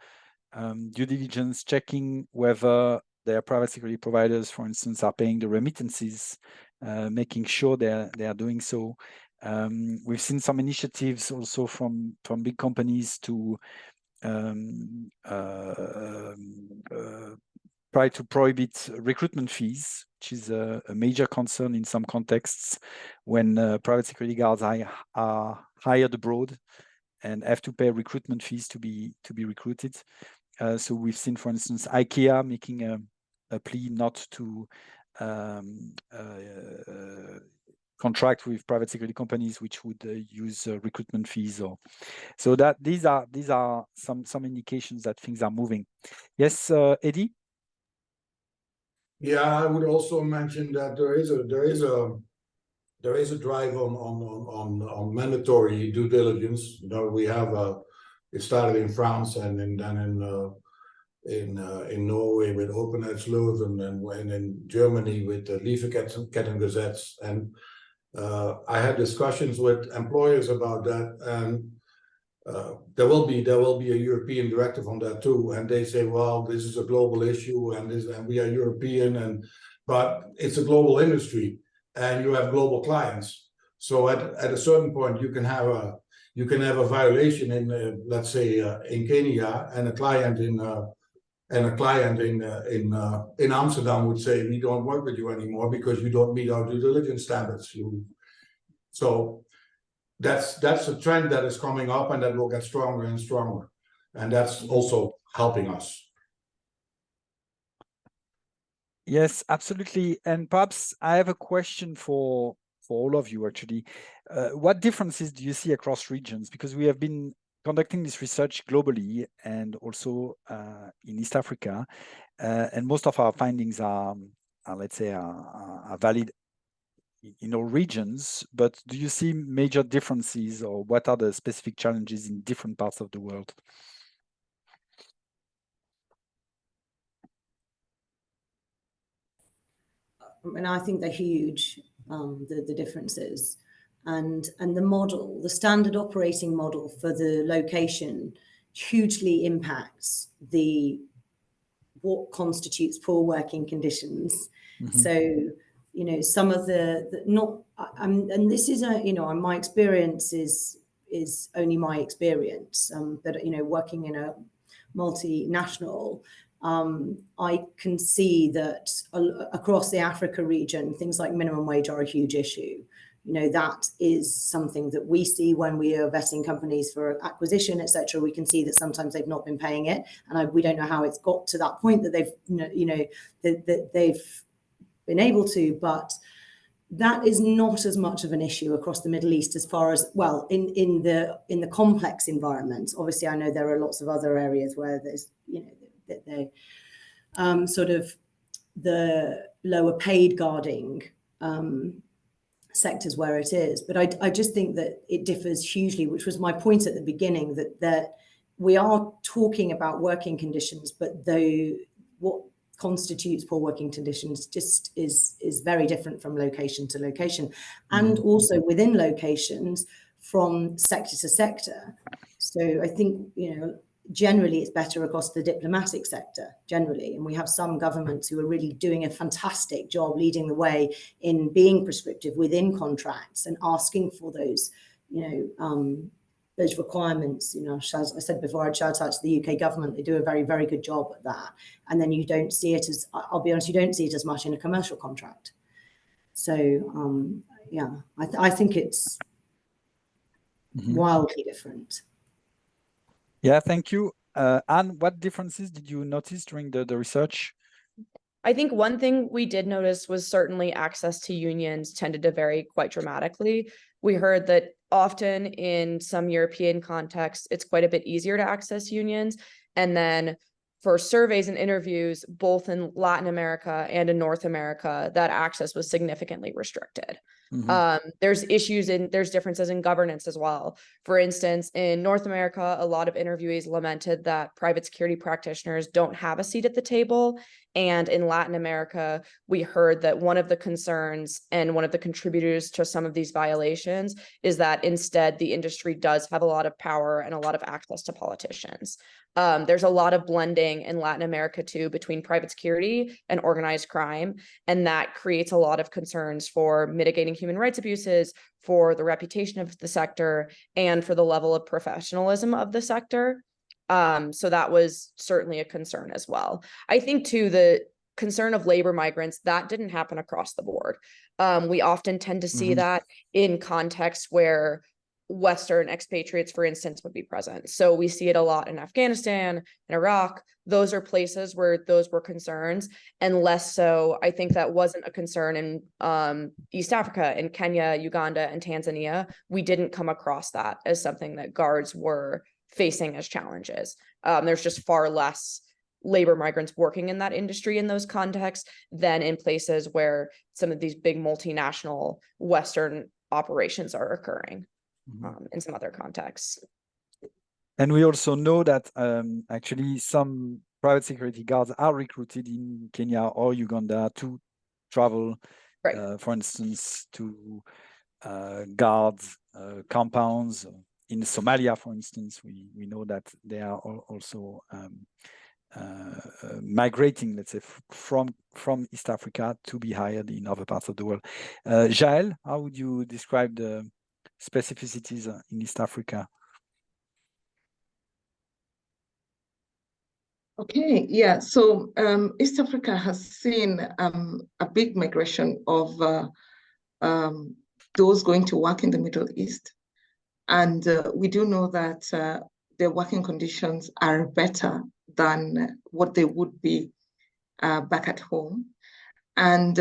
Speaker 1: due diligence, checking whether their private security providers, for instance, are paying the remittances, making sure they are doing so. We've seen some initiatives also from big companies to try to prohibit recruitment fees, which is a major concern in some contexts when private security guards are hired abroad and have to pay recruitment fees to be recruited. So we've seen, for instance, IKEA making a plea not to contract with private security companies which would use recruitment fees, or so that these are some indications that things are moving. Yes, Eddie.
Speaker 5: Yeah, I would also mention that there is a drive on mandatory due diligence. We have it started in France and then in Norway with Openheidsloven and in Germany with the Lieferkettengesetz. And I had discussions with employers about that, and there will be a European directive on that too. And they say, well, this is a global issue, and we are European, but it's a global industry, and you have global clients. So at a certain point, you can have a violation in let's say in Kenya, and a client and a client in Amsterdam would say, we don't work with you anymore because you don't meet our due diligence standards. So that's a trend that is coming up, and that will get stronger and stronger, and that's also helping us.
Speaker 1: Yes, absolutely. And perhaps I have a question for all of you, actually. What differences do you see across regions? Because we have been conducting this research globally and also in East Africa, and most of our findings are let's say, are valid in all regions. But do you see major differences, or what are the specific challenges in different parts of the world?
Speaker 4: And I think they're huge, the differences. And the model, the standard operating model for the location hugely impacts what constitutes poor working conditions. So, you know, some of and this is my experience is only my experience, but, you know, working in a multinational, I can see that across the Africa region, things like minimum wage are a huge issue. You know, that is something that we see when we are vetting companies for acquisition, etc. We can see that sometimes they've not been paying it, and we don't know how it's got to that point that they've, that they've been able to, but that is not as much of an issue across the Middle East as far as, well, in the complex environments. Obviously, I know there are lots of other areas where there's, you know, that they sort of the lower paid guarding sectors where it is. But I just think that it differs hugely, which was my point at the beginning, that we are talking about working conditions, but what constitutes poor working conditions just is very different from location to location, and also within locations from sector to sector. So I think, you know, generally it's better across the diplomatic sector generally, and we have some governments who are really doing a fantastic job leading the way in being prescriptive within contracts and asking for those, you know, those requirements. You know, as I said before, I'd shout out to the UK government. They do a very, very good job at that. And then you don't see it as, I'll be honest, you don't see it as much in a commercial contract. So yeah, I think it's wildly different.
Speaker 1: Yeah, thank you. Anne, what differences did you notice during the research?
Speaker 2: I think one thing we did notice was certainly access to unions tended to vary quite dramatically. We heard that often in some European contexts, it's quite a bit easier to access unions. And then for surveys and interviews, both in Latin America and in North America, that access was significantly restricted. There's differences in governance as well. For instance, in North America, a lot of interviewees lamented that private security practitioners don't have a seat at the table. And in Latin America, we heard that one of the concerns and one of the contributors to some of these violations is that instead the industry does have a lot of power and a lot of access to politicians. There's a lot of blending in Latin America too between private security and organized crime, and that creates a lot of concerns for mitigating human rights abuses, for the reputation of the sector, and for the level of professionalism of the sector. So that was certainly a concern as well. I think too, the concern of labor migrants, that didn't happen across the board. We often tend to see that in contexts where Western expatriates, for instance, would be present. So we see it a lot in Afghanistan and Iraq. Those are places where those were concerns, and less so, I think that wasn't a concern in East Africa, in Kenya, Uganda, and Tanzania. We didn't come across that as something that guards were facing as challenges. There's just far less labor migrants working in that industry in those contexts than in places where some of these big multinational Western operations are occurring. In some other contexts.
Speaker 1: And we also know that actually some private security guards are recruited in Kenya or Uganda to travel, for instance, to guard compounds. In Somalia, for instance, we know that they are also migrating, let's say, from East Africa to be hired in other parts of the world. Jaël, how would you describe the specificities in East Africa?
Speaker 3: Okay, yeah. So East Africa has seen a big migration of those going to work in the Middle East. And we do know that their working conditions are better than what they would be back at home. And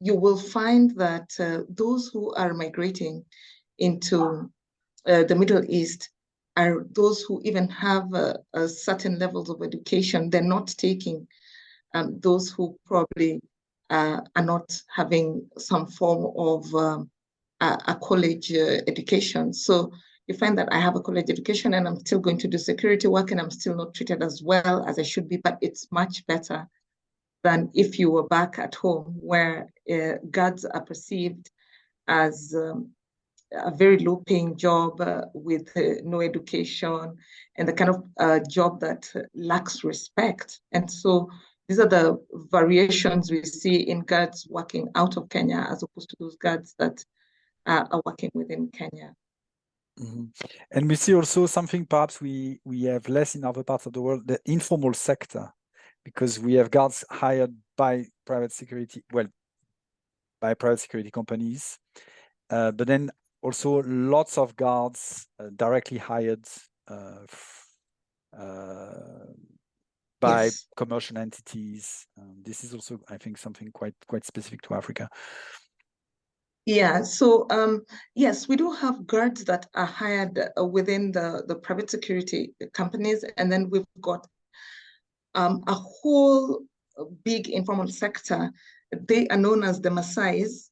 Speaker 3: you will find that those who are migrating into the Middle East are those who even have a certain levels of education. They're not taking those who probably are not having some form of a college education. So you find that I have a college education and I'm still going to do security work and I'm still not treated as well as I should be, but it's much better than if you were back at home where guards are perceived as a very low paying job with no education and the kind of job that lacks respect. And so these are the variations we see in guards working out of Kenya as opposed to those guards that are working within Kenya.
Speaker 1: Mm-hmm. And we see also something perhaps we have less in other parts of the world, the informal sector, because we have guards hired by private security, well, by private security companies, but then also lots of guards directly hired by
Speaker 3: Yes.
Speaker 1: commercial entities. This is also, I think, something quite specific to Africa.
Speaker 3: Yeah, so yes, we do have guards that are hired within the private security companies, and then we've got a whole big informal sector. They are known as the Maasais,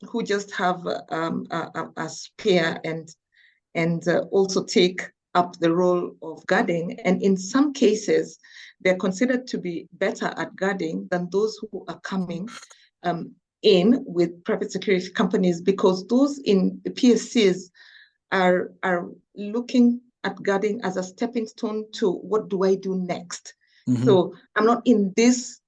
Speaker 3: who just have a spear and also take up the role of guarding. And in some cases, they're considered to be better at guarding than those who are coming in with private security companies, because those in the PSCs are looking at guarding as a stepping stone to what do I do next? Mm-hmm. So I'm not in this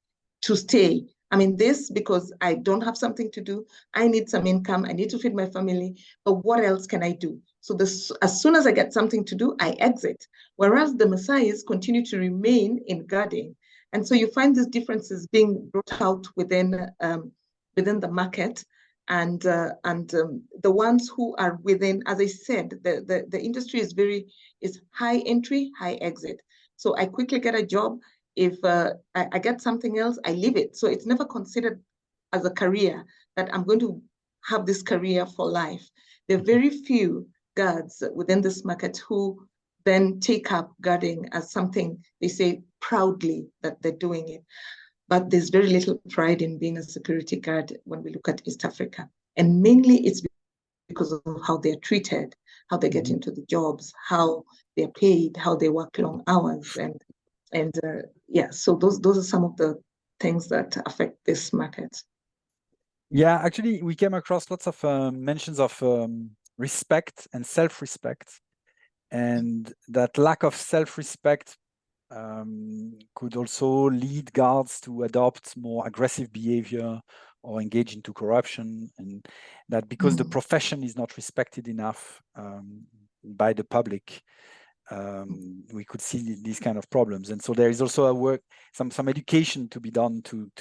Speaker 3: to stay. I'm in this because I don't have something to do. I need some income. I need to feed my family. But what else can I do? So as soon as I get something to do, I exit. Whereas the Maasais continue to remain in guarding. And so you find these differences being brought out within the market. And the ones who are within, as I said, the industry is high entry, high exit. So I quickly get a job. If I get something else, I leave it. So it's never considered as a career that I'm going to have this career for life. There are very few guards within this market who then take up guarding as something they say proudly that they're doing it. But there's very little pride in being a security guard when we look at East Africa. And mainly it's because of how they're treated, how they get into the jobs, how they're paid, how they work long hours. And yeah, so those are some of the things that affect this market.
Speaker 1: Yeah, actually, we came across lots of mentions of respect and self-respect. And that lack of self-respect could also lead guards to adopt more aggressive behavior or engage into corruption, and that because the profession is not respected enough by the public, we could see these kind of problems. And so there is also some education to be done to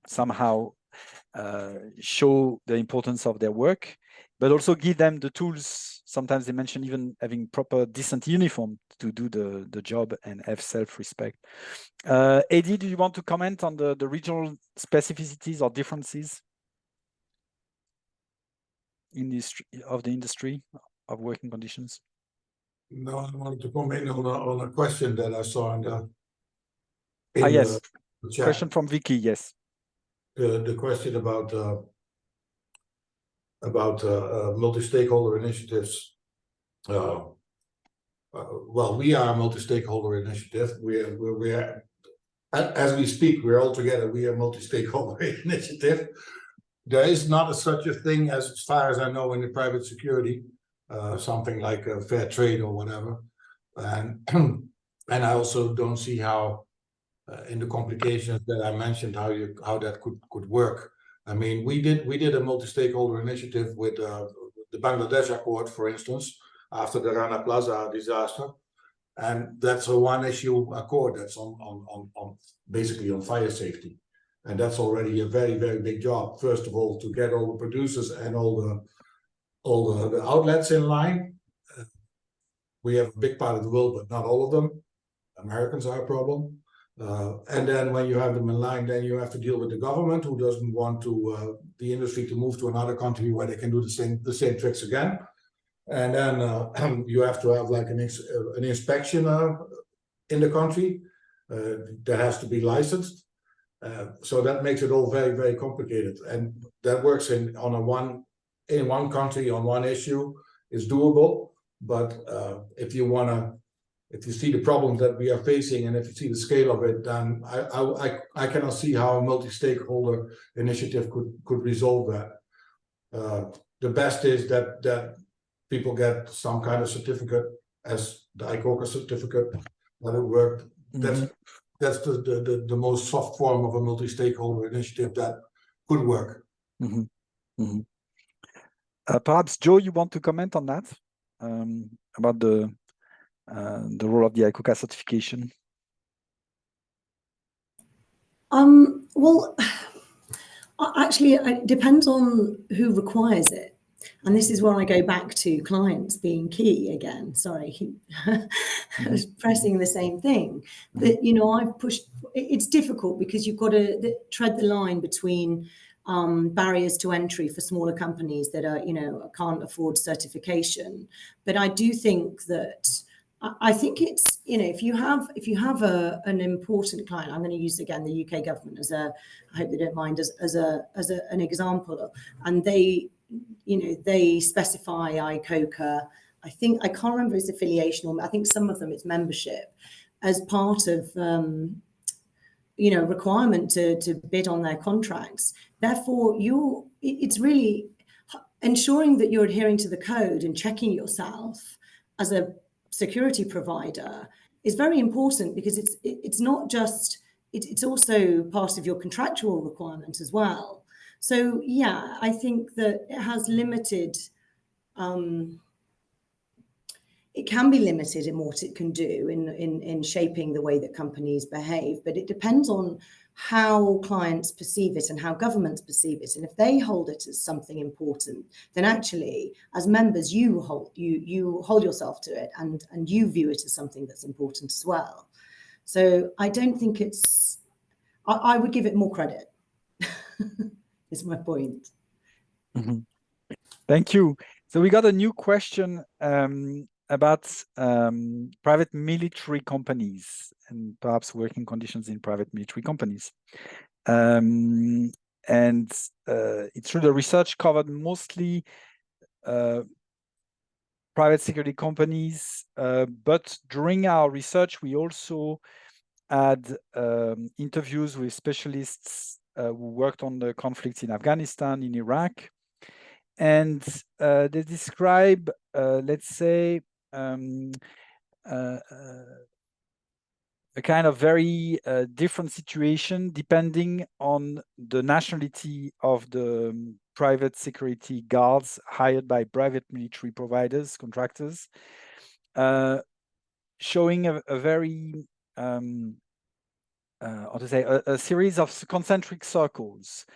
Speaker 1: somehow show the importance of their work, but also give them the tools. Sometimes they mention even having proper decent uniform to do the job and have self-respect. Eddie, do you want to comment on the regional specificities or differences in the industry of working conditions?
Speaker 5: No, I wanted to comment on a question that I saw in the chat.
Speaker 1: Question from Vicky, yes.
Speaker 5: The question about multi-stakeholder initiatives. Well, we are a multi-stakeholder initiative. We are, as we speak, we're all together. We are a multi-stakeholder initiative. There is not such a thing as far as I know in the private security, something like a fair trade or whatever. And I also don't see how in the complications that I mentioned, how that could work. I mean, we did a multi-stakeholder initiative with the Bangladesh Accord, for instance, after the Rana Plaza disaster, And that's a one issue accord that's on basically on fire safety. And that's already a very, very big job. First of all, to get all the producers and all the outlets in line. We have a big part of the world, but not all of them. Americans are a problem. And then when you have them in line, then you have to deal with the government, who doesn't want to the industry to move to another country where they can do the same tricks again. And then you have to have like an inspection in the country that has to be licensed. So that makes it all very, very complicated. And that works in one country on one issue is doable. But if you see the problems that we are facing, and if you see the scale of it, then I cannot see how a multi-stakeholder initiative could resolve that. The best is that people get some kind of certificate, as the ICoCA certificate, that it worked. That's the most soft form of a multi-stakeholder initiative that could work.
Speaker 1: Perhaps Joe, you want to comment on that about the role of the ICoCA certification?
Speaker 4: Well, actually, it depends on who requires it. And this is where I go back to clients being key again. Sorry, I was pressing the same thing. But, you know, I've pushed, it's difficult because you've got to tread the line between barriers to entry for smaller companies that are, you know, can't afford certification. But I do think that, I think it's, you know, if you have an important client, I'm going to use again the UK government as a, I hope they don't mind, as an example, and they, you know, they specify ICoCA. I think, I can't remember its affiliation, or I think some of them it's membership as part of, you know, requirement to bid on their contracts. Therefore, it's really ensuring that you're adhering to the code and checking yourself as a security provider is very important, because it's not just, it's also part of your contractual requirement as well. So yeah, I think that it has limited, it can be limited in what it can do in shaping the way that companies behave, but it depends on how clients perceive it and how governments perceive it. And if they hold it as something important, then actually, as members, you hold yourself to it, and you view it as something that's important as well. So I don't think it's, I would give it more credit, is my point.
Speaker 1: Thank you. So we got a new question about private military companies and perhaps working conditions in private military companies. And it's true, the research covered mostly private security companies, but during our research, we also had interviews with specialists who worked on the conflicts in Afghanistan, in Iraq, and they describe, let's say, a kind of very different situation depending on the nationality of the private security guards hired by private military providers, contractors, showing a very, how to say, a series of concentric circles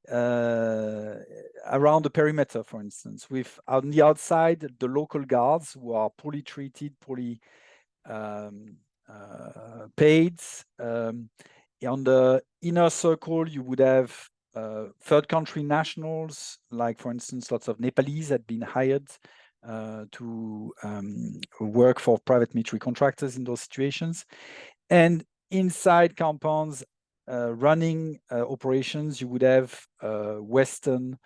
Speaker 1: around the perimeter, for instance, with on the outside the local guards who are poorly treated, poorly paid. On the inner circle, you would have third country nationals, like for instance, lots of Nepalese had been hired to work for private military contractors in those situations. And inside compounds, running operations, you would have Western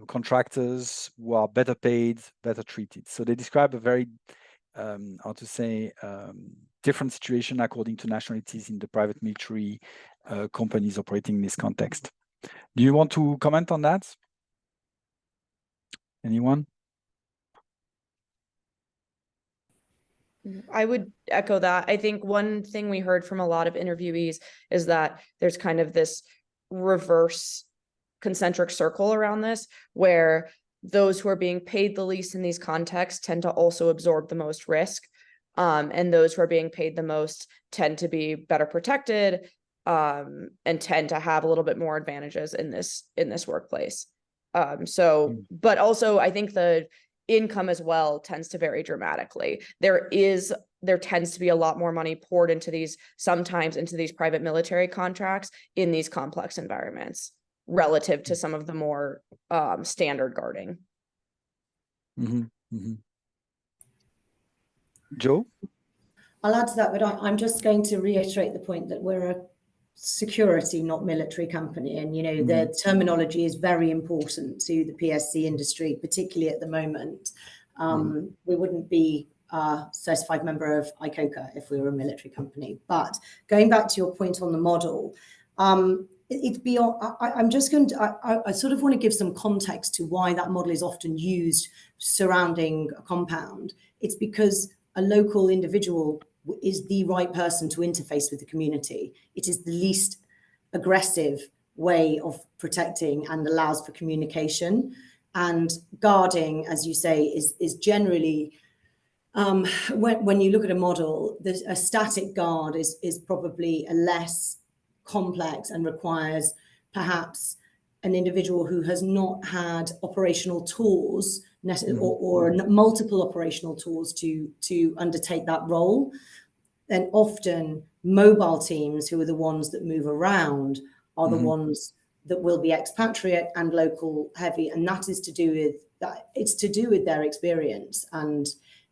Speaker 1: contractors who are better paid, better treated. So they describe a very, how to say, different situation according to nationalities in the private military companies operating in this context. Do you want to comment on that? Anyone?
Speaker 2: I would echo that. I think one thing we heard from a lot of interviewees is that there's kind of this reverse concentric circle around this, where those who are being paid the least in these contexts tend to also absorb the most risk. And those who are being paid the most tend to be better protected, and tend to have a little bit more advantages in this workplace. But also I think the income as well tends to vary dramatically. There tends to be a lot more money poured into these private military contracts in these complex environments relative to some of the more standard guarding.
Speaker 1: Joe?
Speaker 4: I'll add to that, but I'm just going to reiterate the point that we're a security, not military company. And, the terminology is very important to the PSC industry, particularly at the moment. We wouldn't be a certified member of ICoCA if we were a military company. But going back to your point on the model, it's beyond, I sort of want to give some context to why that model is often used surrounding a compound. It's because a local individual is the right person to interface with the community. It is the least aggressive way of protecting and allows for communication. And guarding, as you say, is generally, when you look at a model, a static guard is probably a less complex and requires perhaps an individual who has not had operational tools or multiple operational tools to undertake that role. Then often mobile teams, who are the ones that move around, are the ones that will be expatriate and local heavy, and that is to do with that. It's to do with their experience, and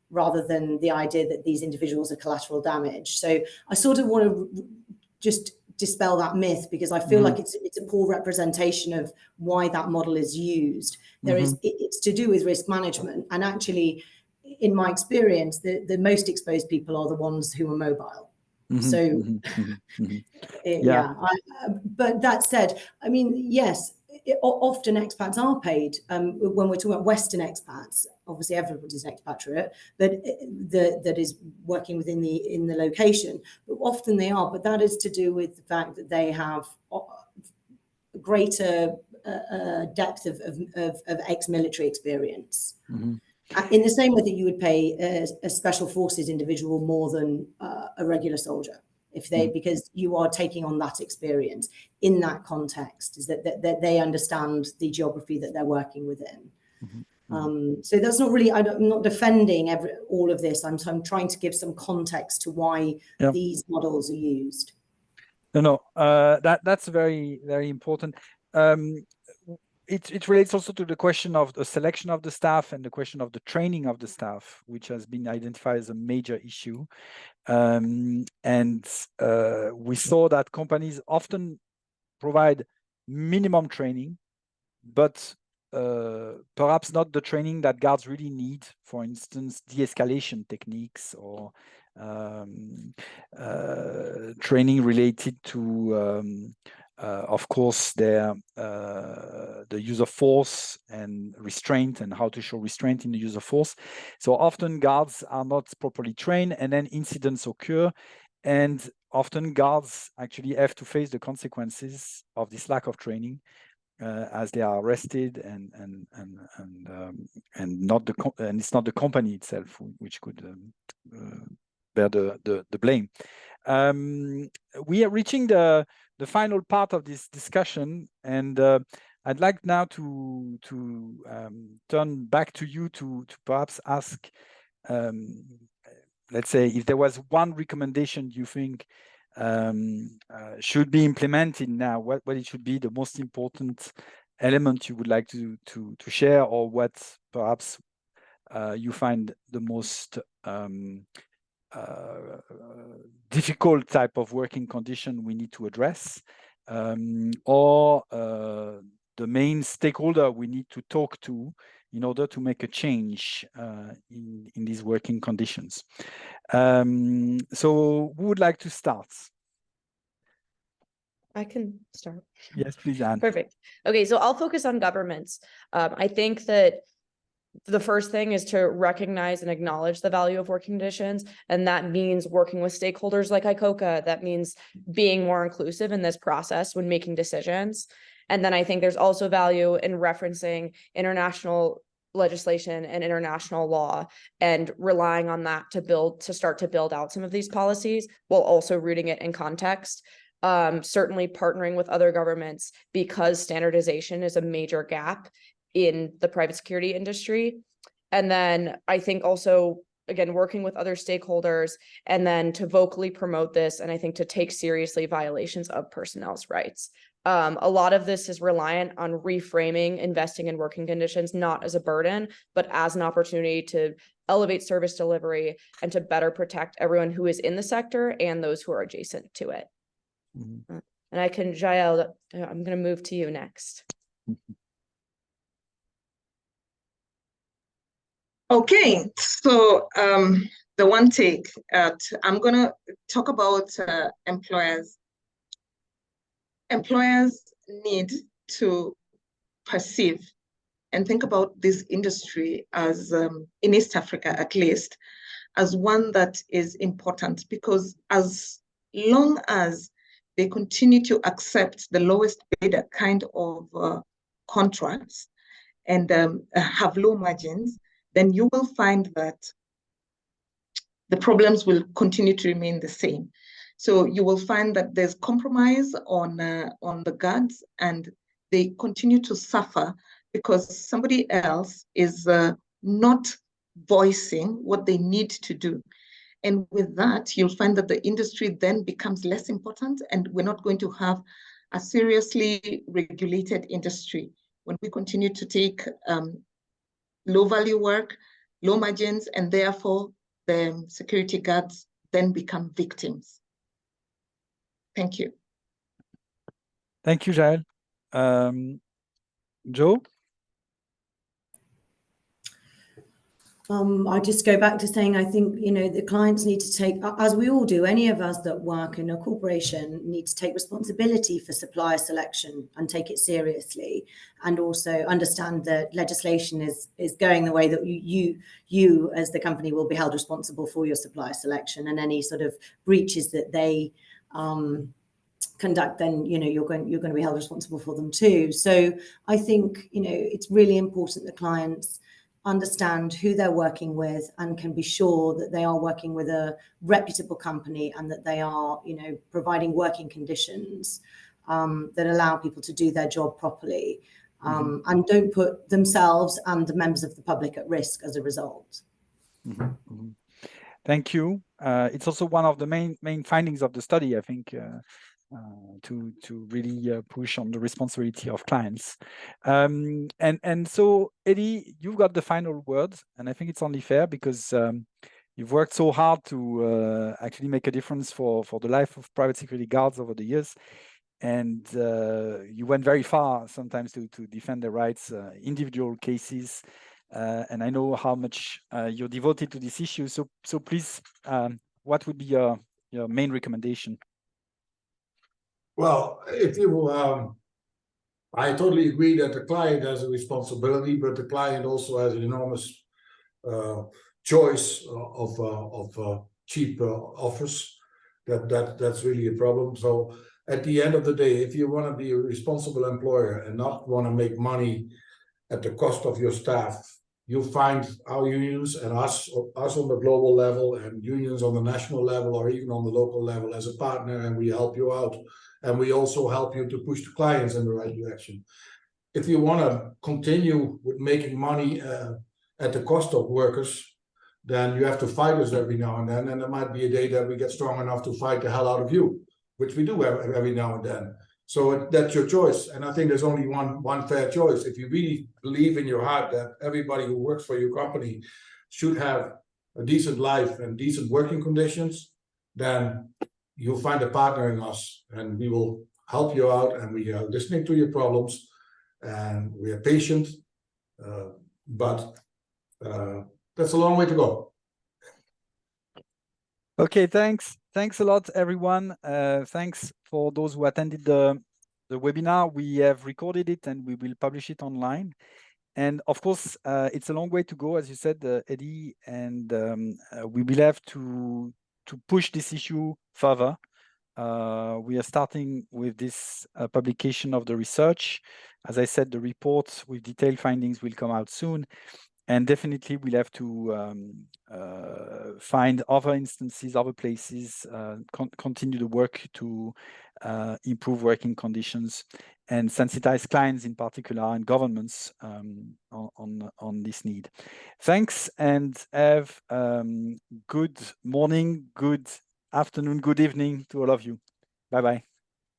Speaker 4: rather than the idea that these individuals are collateral damage. So I sort of want to just dispel that myth, because I feel like it's a poor representation of why that model is used. It's to do with risk management, and actually, in my experience, the most exposed people are the ones who are mobile. But that said, I mean, yes, often expats are paid. When we're talking about Western expats, obviously everybody's an expatriate, but that is working within the location. But often they are. But that is to do with the fact that they have greater depth of ex-military experience. In the same way that you would pay a special forces individual more than a regular soldier, because you are taking on that experience in that context, is that they understand the geography that they're working within. So that's not really, I'm not defending all of this. I'm trying to give some context to why these models are used.
Speaker 1: That's very, very important. It relates also to the question of the selection of the staff and the question of the training of the staff, which has been identified as a major issue. We saw that companies often provide minimum training, but perhaps not the training that guards really need. For instance, de-escalation techniques or training related to of course, the use of force and restraint, and how to show restraint in the use of force. So often guards are not properly trained, and then incidents occur, and often guards actually have to face the consequences of this lack of training, as they are arrested, and it's not the company itself which could bear the blame. We are reaching the final part of this discussion, and I'd like now to turn back to you to perhaps ask, let's say, if there was one recommendation you think should be implemented now, what it should be the most important element you would like to share, or what perhaps you find the most difficult type of working condition we need to address, or the main stakeholder we need to talk to in order to make a change in these working conditions. So who would like to start?
Speaker 2: I can start.
Speaker 1: Yes, please, Anne.
Speaker 2: Perfect. Okay, so I'll focus on governments. I think that the first thing is to recognize and acknowledge the value of working conditions. And that means working with stakeholders like ICoCA. That means being more inclusive in this process when making decisions. And then I think there's also value in referencing international legislation and international law, and relying on that to start to build out some of these policies, while also rooting it in context. Certainly partnering with other governments, because standardization is a major gap in the private security industry. And then I think also, again, working with other stakeholders, and then to vocally promote this, and I think to take seriously violations of personnel's rights. A lot of this is reliant on reframing investing in working conditions, not as a burden, but as an opportunity to elevate service delivery and to better protect everyone who is in the sector and those who are adjacent to it. Mm-hmm. And I can, Jael, I'm going to move to you next.
Speaker 3: Okay, so the one take, I'm going to talk about employers. Employers need to perceive and think about this industry as, in East Africa at least, as one that is important, because as long as they continue to accept the lowest bidder kind of contracts and have low margins, then you will find that the problems will continue to remain the same. So you will find that there's compromise on the guards, and they continue to suffer because somebody else is not voicing what they need to do. And with that, you'll find that the industry then becomes less important, and we're not going to have a seriously regulated industry when we continue to take low value work, low margins, and therefore the security guards then become victims. Thank you.
Speaker 1: Thank you, Jael. Joe?
Speaker 4: I just go back to saying, I think, the clients need to take, as we all do, any of us that work in a corporation need to take responsibility for supplier selection and take it seriously, and also understand that legislation is going the way that you as the company will be held responsible for your supplier selection, and any sort of breaches that they conduct, then you're going to be held responsible for them too. So I think it's really important that clients understand who they're working with and can be sure that they are working with a reputable company, and that they are providing working conditions that allow people to do their job properly, and don't put themselves and the members of the public at risk as a result.
Speaker 1: Thank you. It's also one of the main findings of the study, I think, to really push on the responsibility of clients. And so, Eddie, you've got the final words, and I think it's only fair because you've worked so hard to actually make a difference for the life of private security guards over the years. And you went very far sometimes to defend the rights, individual cases. And I know how much you're devoted to this issue. So please, what would be your main recommendation?
Speaker 5: Well, if you, I totally agree that the client has a responsibility, but the client also has an enormous choice of cheap offers. That's really a problem. So at the end of the day, if you want to be a responsible employer and not want to make money at the cost of your staff, you'll find our unions and us on the global level, and unions on the national level or even on the local level as a partner, and we help you out. And we also help you to push the clients in the right direction. If you want to continue with making money at the cost of workers, then you have to fight us every now and then. And there might be a day that we get strong enough to fight the hell out of you, which we do every now and then. So that's your choice. And I think there's only one fair choice. If you really believe in your heart that everybody who works for your company should have a decent life and decent working conditions, then you'll find a partner in us, and we will help you out, and we are listening to your problems, and we are patient, but that's a long way to go.
Speaker 1: Okay, thanks a lot, everyone. Thanks for those who attended the webinar. We have recorded it and we will publish it online. And of course, it's a long way to go, as you said, Eddie, and we will have to push this issue further. we are starting with this publication of the research. As I said, the report with detailed findings will come out soon. And definitely we'll have to find other instances, other places, continue the work to improve working conditions and sensitize clients in particular and governments on this need. Thanks, and have good morning, good afternoon, good evening to all of you. Bye-bye.